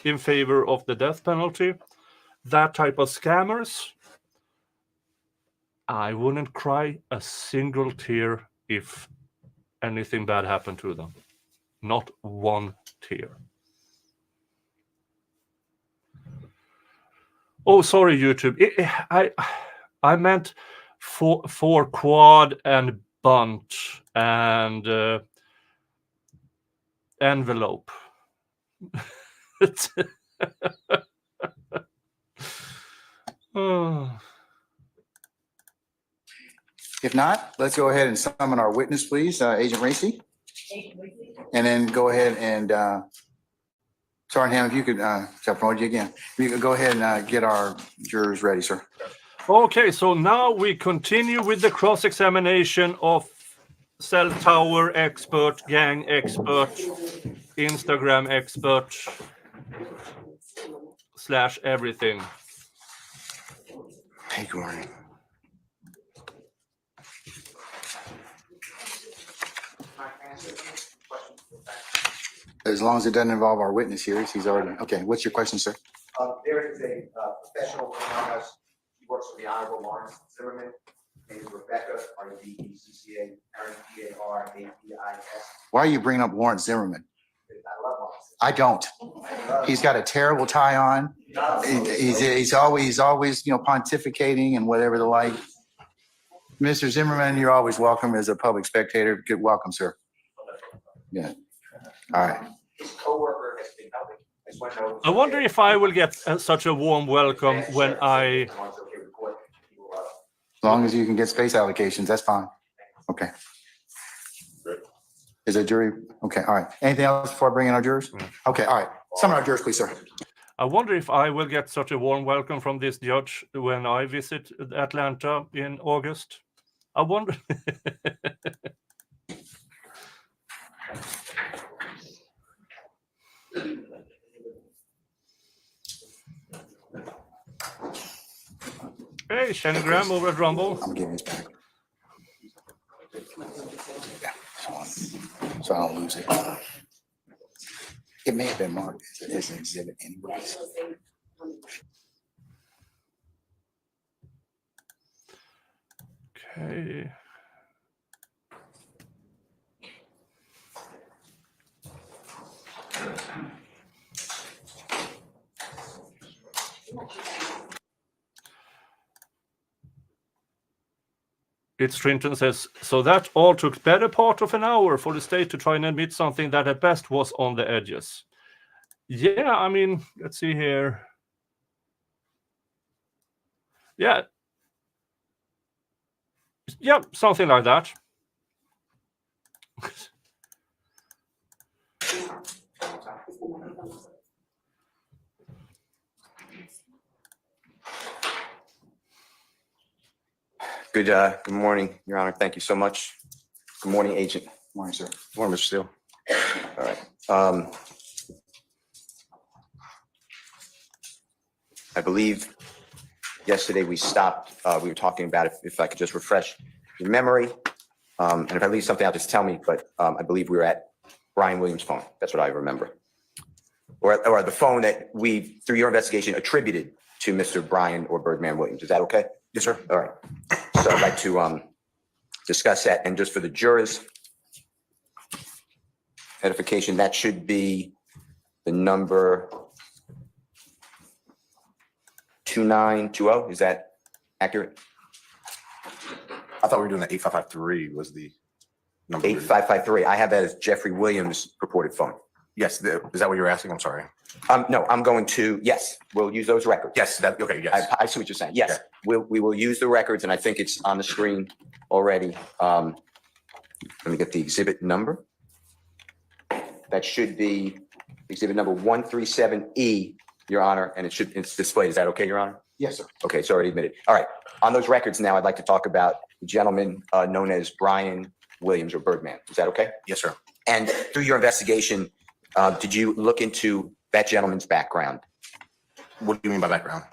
in favor of the death penalty, that type of scammers, I wouldn't cry a single tear if anything bad happened to them. Not one tear. Oh, sorry, YouTube. I meant for quad and bunt and envelope. Oh. If not, let's go ahead and summon our witness, please, Agent Racy. And then go ahead and, Sergeant Ham, if you could, I'll promote you again. You could go ahead and get our jurors ready, sir. Okay, so now we continue with the cross-examination of cell tower expert, gang expert, Instagram expert, / everything. Hey, good morning. As long as it doesn't involve our witness here, he's already, okay, what's your question, sir? There is a professional among us. He works for the Honorable Lawrence Zimmerman. His name is Rebecca, R-E-B-E-C-C-A, R-E-B-A-R-A-B-I-S. Why are you bringing up Lawrence Zimmerman? I love Lawrence. I don't. He's got a terrible tie on. He's always, pontificating and whatever the like. Mr. Zimmerman, you're always welcome as a public spectator. Good, welcome, sir. Yeah. All right. His coworker has been helping. I wonder if I will get such a warm welcome when I... As long as you can get space allocations, that's fine. Okay. Is a jury? Okay, all right. Anything else before I bring in our jurors? Okay, all right. Summon our jurors, please, sir. I wonder if I will get such a warm welcome from this judge when I visit Atlanta in August. I wonder. Hey, Shanagram over at Rumble. I'm giving this back. Yeah, so I don't lose it. It may have been marked as an exhibit anyways. Okay. It's Trinton says, so that all took better part of an hour for the state to try and admit something that at best was on the edges. Yeah, I mean, let's see here. Yeah. Yeah, something like that. Good morning, Your Honor. Thank you so much. Good morning, Agent. Morning, sir. Good morning, Mr. Steele. All right. I believe yesterday we stopped, we were talking about if I could just refresh your memory. And if I leave something out, just tell me, but I believe we were at Brian Williams' phone. That's what I remember. Or the phone that we, through your investigation, attributed to Mr. Brian or Birdman Williams. Is that okay? Yes, sir. All right. So I'd like to discuss that. And just for the jurors' edification, that should be the number 2920. Is that accurate? I thought we were doing that 8553 was the number. 8553. I have that as Jeffrey Williams' purported phone. Yes, is that what you were asking? I'm sorry. No, I'm going to, yes, we'll use those records. Yes, that, okay, yes. I see what you're saying. Yes, Okay. we will use the records, and I think it's on the screen already. Let me get the exhibit number. That should be exhibit number 137E, Your Honor, and it's displayed. Is that okay, Your Honor? Yes, sir. Okay, it's already admitted. All right, on those records now, I'd like to talk about the gentleman known as Brian Williams or Birdman. Is that okay? Yes, sir. And through your investigation, did you look into that gentleman's background? What do you mean by background?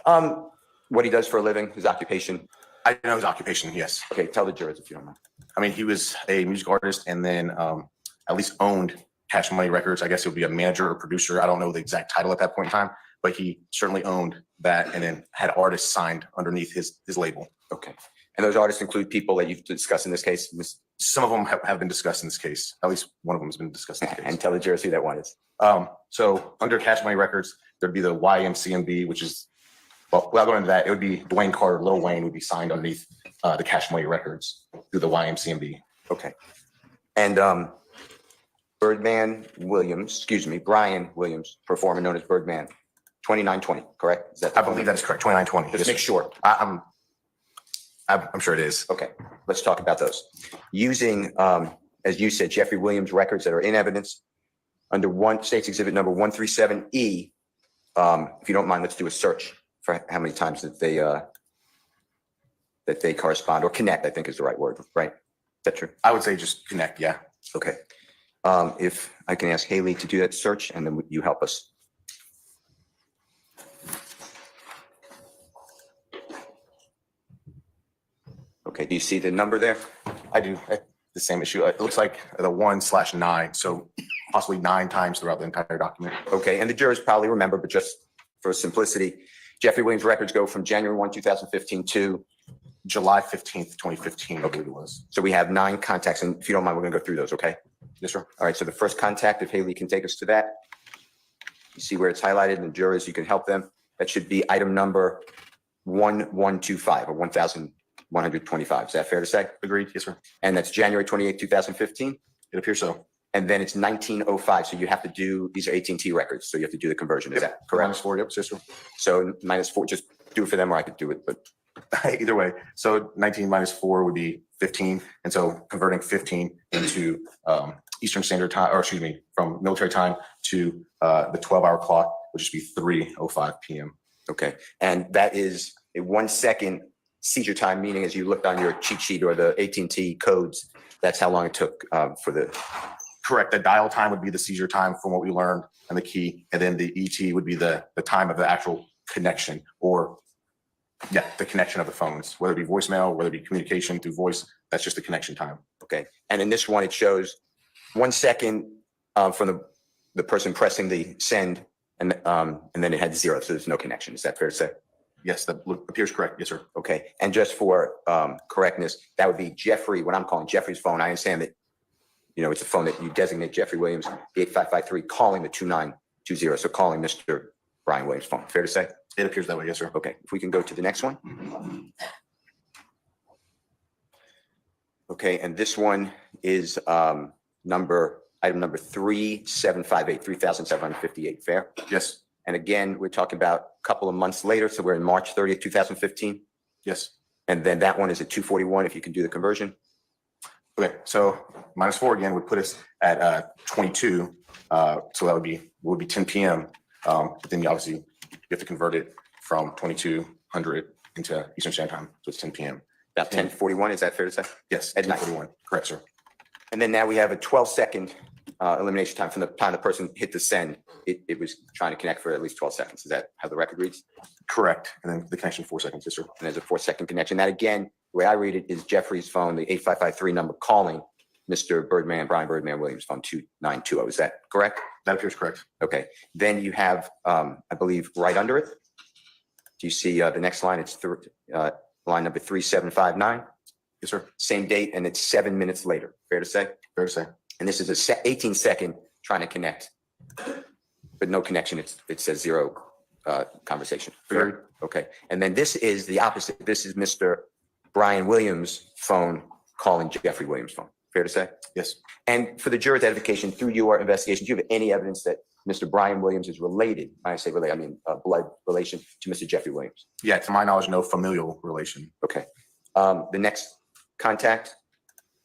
What he does for a living, his occupation? I know his occupation, yes. Okay, tell the jurors if you don't mind. I mean, he was a music artist and then at least owned Cash Money Records. I guess it would be a manager or producer. I don't know the exact title at that point in time, but he certainly owned that and then had artists signed underneath his label. Okay. And those artists include people that you've discussed in this case? Some of them have been discussed in this case. At least one of them has been discussed in this case. And tell the jurors who that one is. So under Cash Money Records, there'd be the YMCMB, which is, well, without going into that, it would be Dwayne Carter, Lil Wayne would be signed underneath the Cash Money Records through the YMCMB. Okay. And Birdman Williams, excuse me, Brian Williams, performer known as Birdman, 2920, correct? Is that the I believe that is correct, 2920. Just make sure. I'm sure it is. Okay, let's talk about those. Using, as you said, Jeffrey Williams records that are in evidence under State's Exhibit number 137E. If you don't mind, let's do a search for how many times that they correspond or connect, I think is the right word, right? Is that true? I would say just connect, yeah. Okay. If I can ask Haley to do that search and then you help us. Okay, do you see the number there? I do. The same issue. It looks like the 1/9, so possibly 9 times throughout the entire document. Okay, and the jurors probably remember, but just for simplicity, Jeffrey Williams records go from January 1, 2015 to July 15th, 2015, I believe it was. So we have 9 contacts, and if you don't mind, we're gonna go through those, okay? Yes, sir. All right, so the first contact, if Haley can take us to that. You see where it's highlighted, and the jurors, you can help them. That should be item number 1125 or 1125. Is that fair to say? Agreed. Yes, sir. And that's January 28, 2015? It appears so. And then it's 1905. So you have to do, these are AT&T records, so you have to do the conversion. Is that correct? -4, yep, yes, sir. So -4, just do it for them, or I could do it, but Either way. So 19 -4 would be 15. And so converting 15 into Eastern Standard Time, or excuse me, from military time to the 12-hour clock, which would be 3:05 p.m. okay. And that is a 1 second seizure time, meaning as you looked on your cheat sheet or the AT&T codes, that's how long it took for the. Correct. The dial time would be the seizure time from what we learned and the key. And then the ET would be the time of the actual connection, or yeah, the connection of the phones, whether it be voicemail, whether it be communication through voice, that's just the connection time. Okay. And in this one, it shows 1 second from the person pressing the send, and then it had 0. So there's no connection. Is that fair to say? Yes, that appears correct. Yes, sir. Okay. And just for correctness, that would be Jeffrey, what I'm calling Jeffrey's phone. I understand that, you know, it's a phone that you designate Jeffrey Williams, the 8553, calling the 2920. So calling Mr. Brian Williams' phone. Fair to say? It appears that way. Yes, sir. Okay. If we can go to the next one. Okay. And this one is item number 3758, 3758. Fair? Yes. And again, we're talking about a couple of months later. So we're in March 30th, 2015. Yes. And then that one is at 2:41, if you can do the conversion. Okay. So -4 again would put us at 22. So that would be 10 p.m. But then you obviously you have to convert it from 2200 into Eastern Standard Time. So it's 10 p.m. About 10:41, is that fair to say? Yes. At night. 10:41. Correct, sir. And then now we have a 12-second elimination time from the time the person hit the send. It was trying to connect for at least 12 seconds. Is that how the record reads? Correct. And then the connection 4 seconds. Yes, sir. And there's a 4-second connection. That again, the way I read it is Jeffrey's phone, the 8553 number, calling Mr. Birdman, Brian Birdman Williams, phone 2920. Is that correct? That appears correct. Okay. Then you have, I believe, right under it. Do you see the next line? It's line number 3759. Yes, sir. Same date, and it's 7 minutes later. Fair to say? Fair to say. And this is a 18-second trying to connect, but no connection. It says 0 conversation. Fair. Okay. And then this is the opposite. This is Mr. Brian Williams' phone calling Jeffrey Williams' phone. Fair to say? Yes. And for the juror's edification, through your investigation, do you have any evidence that Mr. Brian Williams is related. When I say related, I mean blood relation to Mr. Jeffrey Williams. Yeah, to my knowledge, no familial relation. Okay. The next contact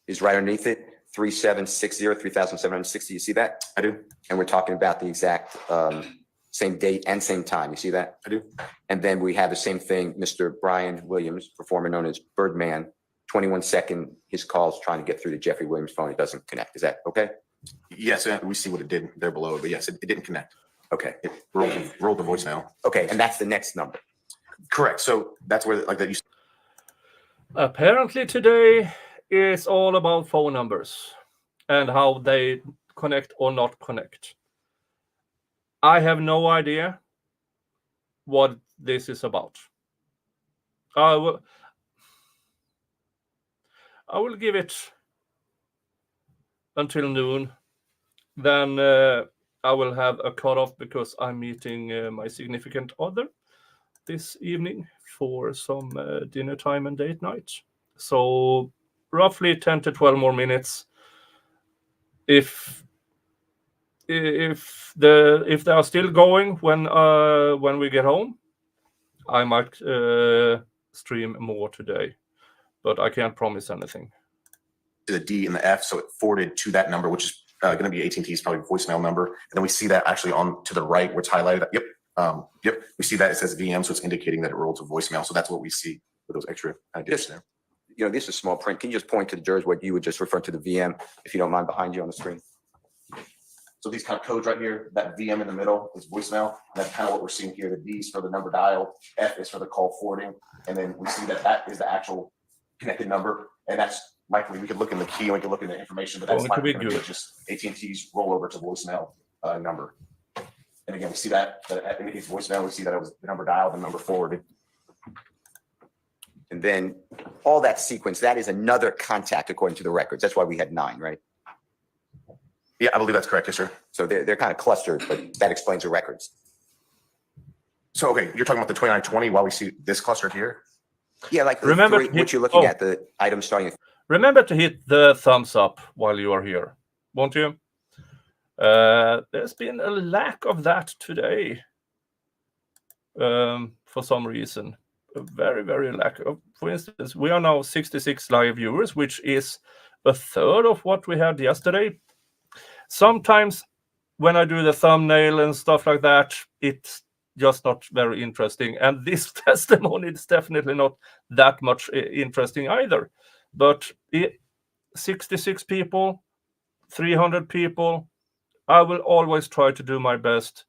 is right underneath it, 3760, 3760. You see that? I do. And we're talking about the exact same date and same time. You see that? I do. And then we have the same thing, Mr. Brian Williams, performer known as Birdman, 21-second, his call's trying to get through to Jeffrey Williams' phone. It doesn't connect. Is that okay? Yes, we see what it did there below, but yes, it didn't connect. Okay. It rolled the voicemail. Okay. And that's the next number. Correct. So that's where like that you. Apparently today is all about phone numbers and how they connect or not connect. I have no idea what this is about. I will give it until noon. Then I will have a cutoff because I'm meeting my significant other this evening for some dinner time and date night. So roughly 10 to 12 more minutes. If they are still going when we get home, I might stream more today, but I can't promise anything. The D and the F, so it forwarded to that number, which is going to be AT&T's probably voicemail number. And then we see that actually on to the right where it's highlighted. Yep. We see that it says VM, so it's indicating that it rolled to voicemail. So that's what we see with those extra digits there. You know, this is small print. Can you just point to the jurors what you would just refer to the VM, if you don't mind, behind you on the screen? So these kind of codes right here, that VM in the middle is voicemail. And that's kind of what we're seeing here. The D is for the number dialed, F is for the call forwarding. And then we see that is the actual connected number. And that's likely, we could look in the key and we could look in the information, but that's likely going to be just AT&T's rollover to voicemail number. And again, we see that indicates voicemail. We see that it was the number dialed and number forwarded. And then all that sequence, that is another contact according to the records. That's why we had 9, right? Yeah, I believe that's correct, yes, sir. So they're kind of clustered, but that explains the records. So, okay, you're talking about the 2920 while we see this clustered here? Yeah, like Remember what you're looking at, the item starting at. Remember to hit the thumbs up while you are here, won't you? There's been a lack of that today for some reason. A very, very lack of, for instance, we are now 66 live viewers, which is a third of what we had yesterday. Sometimes when I do the thumbnail and stuff like that, it's just not very interesting. And this testimony is definitely not that much interesting either. But 66 people, 300 people, I will always try to do my best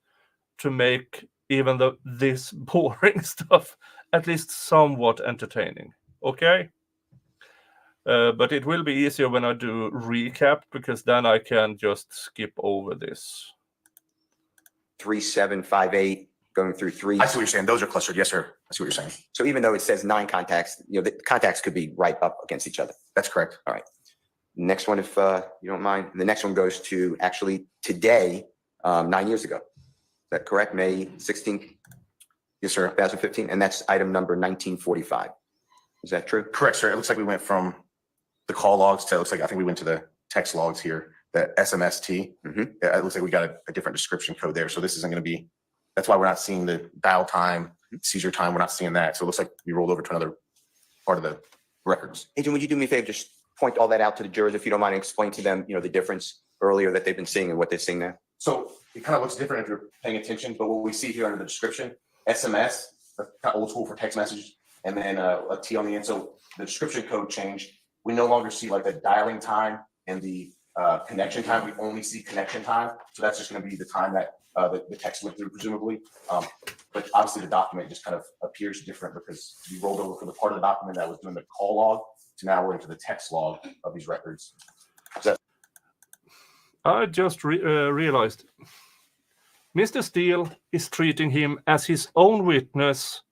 to make even this boring stuff at least somewhat entertaining. Okay? But it will be easier when I do recap because then I can just skip over this. 3758 going through 3. I see what you're saying. Those are clustered. Yes, sir. I see what you're saying. So even though it says 9 contacts, you know, the contacts could be right up against each other. That's correct. All right. Next one, if you don't mind. The next one goes to actually today, 9 years ago. Is that correct? May 16th? Yes, sir. 2015. And that's item number 1945. Is that true? Correct, sir. It looks like we went from the call logs to, it looks like, I think we went to the text logs here, the SMST. It looks like we got a different description code there. So this isn't going to be, that's why we're not seeing the dial time, seizure time. We're not seeing that. So it looks like we rolled over to another part of the records. Agent, would you do me a favor? Just point all that out to the jurors, if you don't mind, and explain to them, you know, the difference earlier that they've been seeing and what they're seeing now. So it kind of looks different if you're paying attention, but what we see here under the description, SMS, kind of old school for text messages, and then a T on the end. So the description code changed. We no longer see like the dialing time and the connection time. We only see connection time. So that's just going to be the time that the text went through, presumably. But obviously the document just kind of appears different because we rolled over from the part of the document that was doing the call log to now we're into the text log of these records. I just realized Mr. Steele is treating him as his own witness.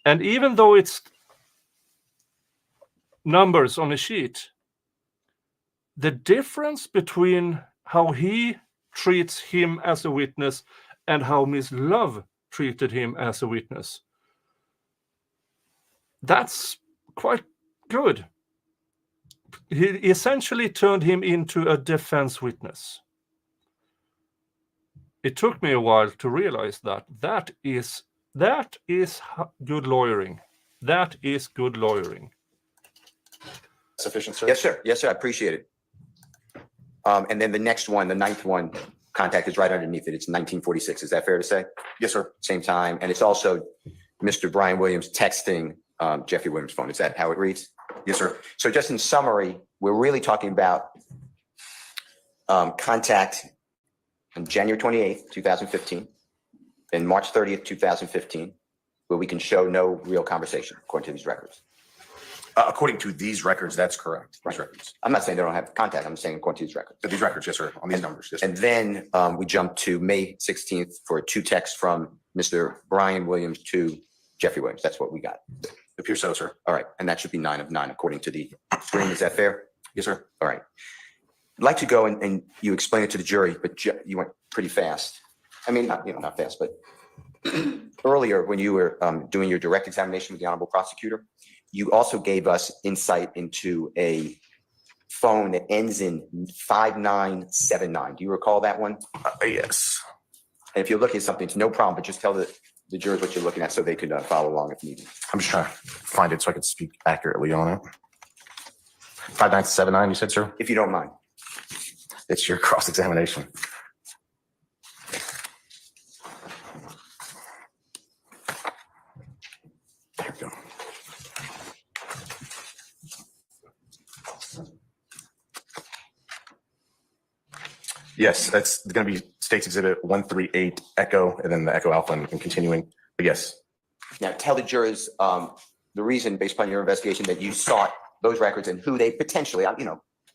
And even though it's numbers on a sheet, the difference between how he treats him as a witness and how Miss Love treated him as a witness, that's quite good. He essentially turned him into a defense witness. it took me a while to realize that that is good lawyering. That is good lawyering. Sufficient, sir? Yes, sir. Yes, sir. I appreciate it. And then the next one, the ninth one, contact is right underneath it. It's 1946. Is that fair to say? Yes, sir. Same time. And it's also Mr. Brian Williams texting Jeffrey Williams' phone. Is that how it reads? Yes, sir. So just in summary, we're really talking about contact on January 28th, 2015, and March 30th, 2015, where we can show no real conversation according to these records. According to these records, that's correct. These records. I'm not saying they don't have contact. I'm saying according to these records. These records, yes, sir. On these numbers, yes, sir. And then we jump to May 16th for 2 texts from Mr. Brian Williams to Jeffrey Williams. That's what we got. Appears so, sir. All right. And that should be 9 of 9 according to the screen. Is that fair? Yes, sir. All right. I'd like to go and you explain it to the jury, but you went pretty fast. I mean, not fast, but earlier when you were doing your direct examination with the honorable prosecutor, you also gave us insight into a phone that ends in 5979. Do you recall that one? Yes. And if you're looking at something, it's no problem, but just tell the jurors what you're looking at so they could follow along if needed. I'm just trying to find it so I can speak accurately on it. 5979, you said, sir? If you don't mind. It's your cross-examination. There we go. Yes, that's going to be State's Exhibit 138 Echo, and then the Echo Alpha and continuing. But yes. Now tell the jurors the reason based upon your investigation that you sought those records and who they potentially, I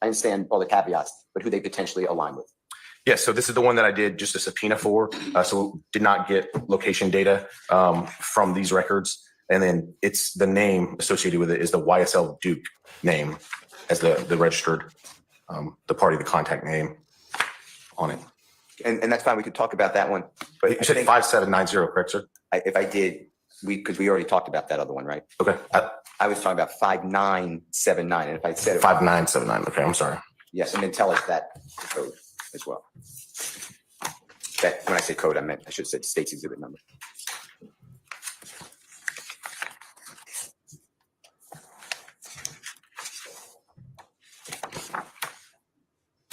understand all the caveats, but who they potentially align with. Yes, so this is the one that I did just a subpoena for. So did not get location data from these records. And then it's the name associated with it is the YSL Duke name as the registered, the party, the contact name on it. And that's fine. We could talk about that one. But You said 5790, correct, sir? if I did, because we already talked about that other one, right? Okay. I was talking about 5979. And if I said it, 5979. Okay, I'm sorry. yes, and then tell us that code as well. That when I say code, I should have said State's Exhibit number.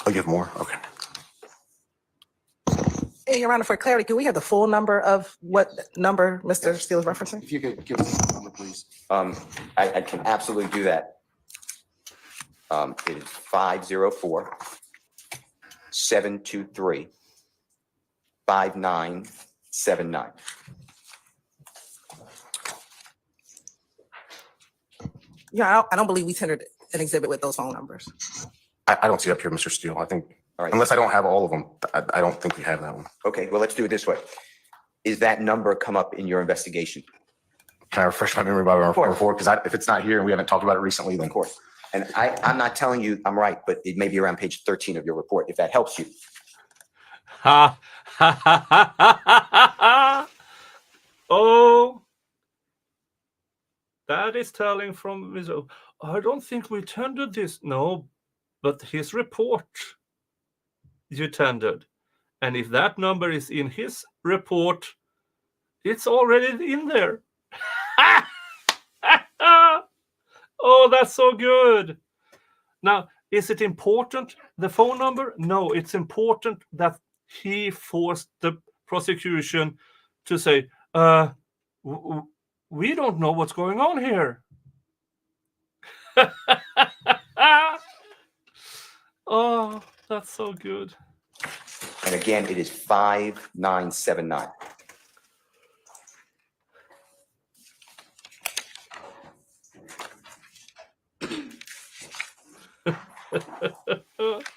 I'll give more. Okay. Hey, Your Honor, for clarity, can we have the full number of what number Mr. Steele is referencing? If you could give us the number, please. I can absolutely do that. It is 504-723-5979. Yeah, I don't believe we tendered an exhibit with those phone numbers. I don't see it up here, Mr. Steele. I think, All right. unless I don't have all of them, I don't think we have that one. Okay, well, let's do it this way. Is that number come up in your investigation? Can I refresh my memory about our course. report? Because if it's not here and we haven't talked about it recently, then Of course. And I'm not telling you I'm right, but it may be around page 13 of your report, if that helps you. Ha ha ha ha ha ha ha. Oh, that is telling from his. I don't think we tendered this. No, but his report you tendered, and if that number is in his report, it's already in there. Oh, that's so good. Now, is it important, the phone number? No, it's important that he forced the prosecution to say, we don't know what's going on here. Oh, that's so good. And again, it is 5979.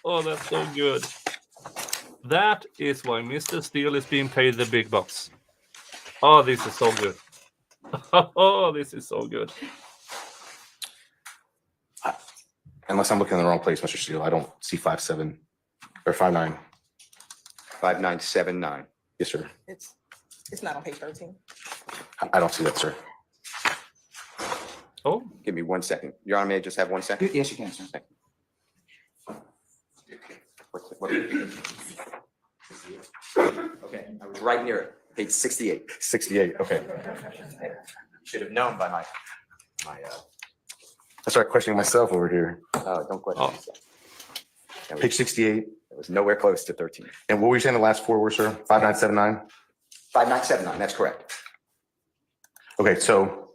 Oh, that's so good. That is why Mr. Steele is being paid the big bucks. Oh, this is so good. Oh, this is so good. unless I'm looking in the wrong place, Mr. Steele, I don't see 57 or 59. 5979. Yes, sir. It's not on page 13. I don't see that, sir. Oh, Give me 1 second. Your Honor, may I just have 1 second? Yes, you can, sir. What- Okay, I was right near it, page 68. 68, okay. Should have known by my, I start questioning myself over here. don't question Oh. yourself. That Page was, 68. that was nowhere close to 13. And what were you saying the last four were, sir? 5979? 5979, that's correct. Okay, so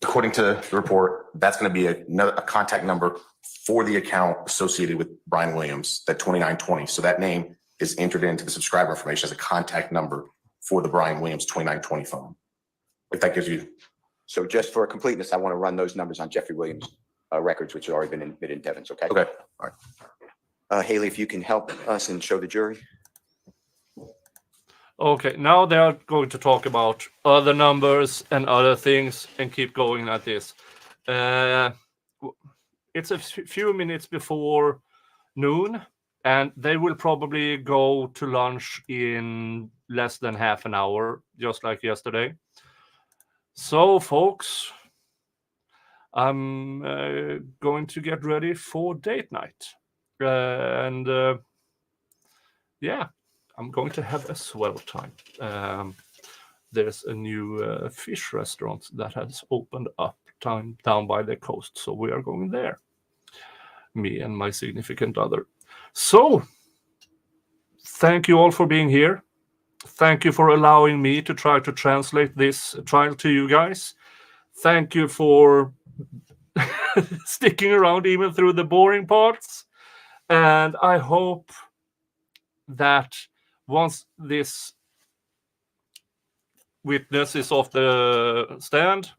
according to the report, that's going to be a contact number for the account associated with Brian Williams, that 2920. So that name is entered into the subscriber information as a contact number for the Brian Williams 2920 phone. If that gives you, So just for completeness, I want to run those numbers on Jeffrey Williams' records, which have already been admitted in Devon's, okay? okay. Haley, if you can help us and show the jury. Okay, now they are going to talk about other numbers and other things and keep going at this. It's a few minutes before noon, and they will probably go to lunch in less than half an hour, just like yesterday. So, folks, I'm going to get ready for date night. Yeah, I'm going to have a swell time. There's a new fish restaurant that has opened up down by the coast, so we are going there. Me and my significant other. So, thank you all for being here. Thank you for allowing me to try to translate this trial to you guys. Thank you for sticking around even through the boring parts. And I hope that once this witness is off the stand,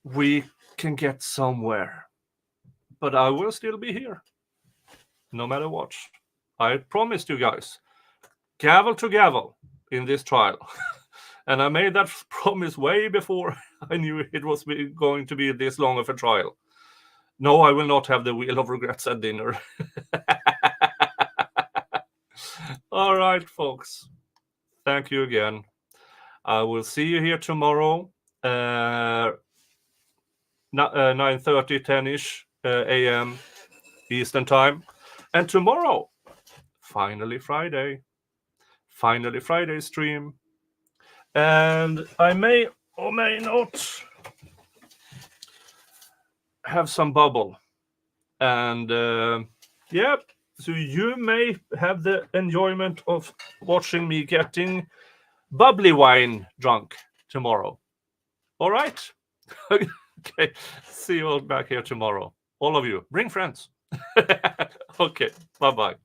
we can get somewhere. But I will still be here, no matter what. I promised you guys, gavel to gavel in this trial. And I made that promise way before I knew it was going to be this long of a trial. No, I will not have the wheel of regrets at dinner. All right, folks. Thank you again. I will see you here tomorrow, 9:30, 10-ish a.m. Eastern time. And tomorrow, finally Friday stream. And I may or may not have some bubble. And yeah, so you may have the enjoyment of watching me getting bubbly wine drunk tomorrow. All right? Okay, see you all back here tomorrow. All of you, bring friends. Okay, bye-bye.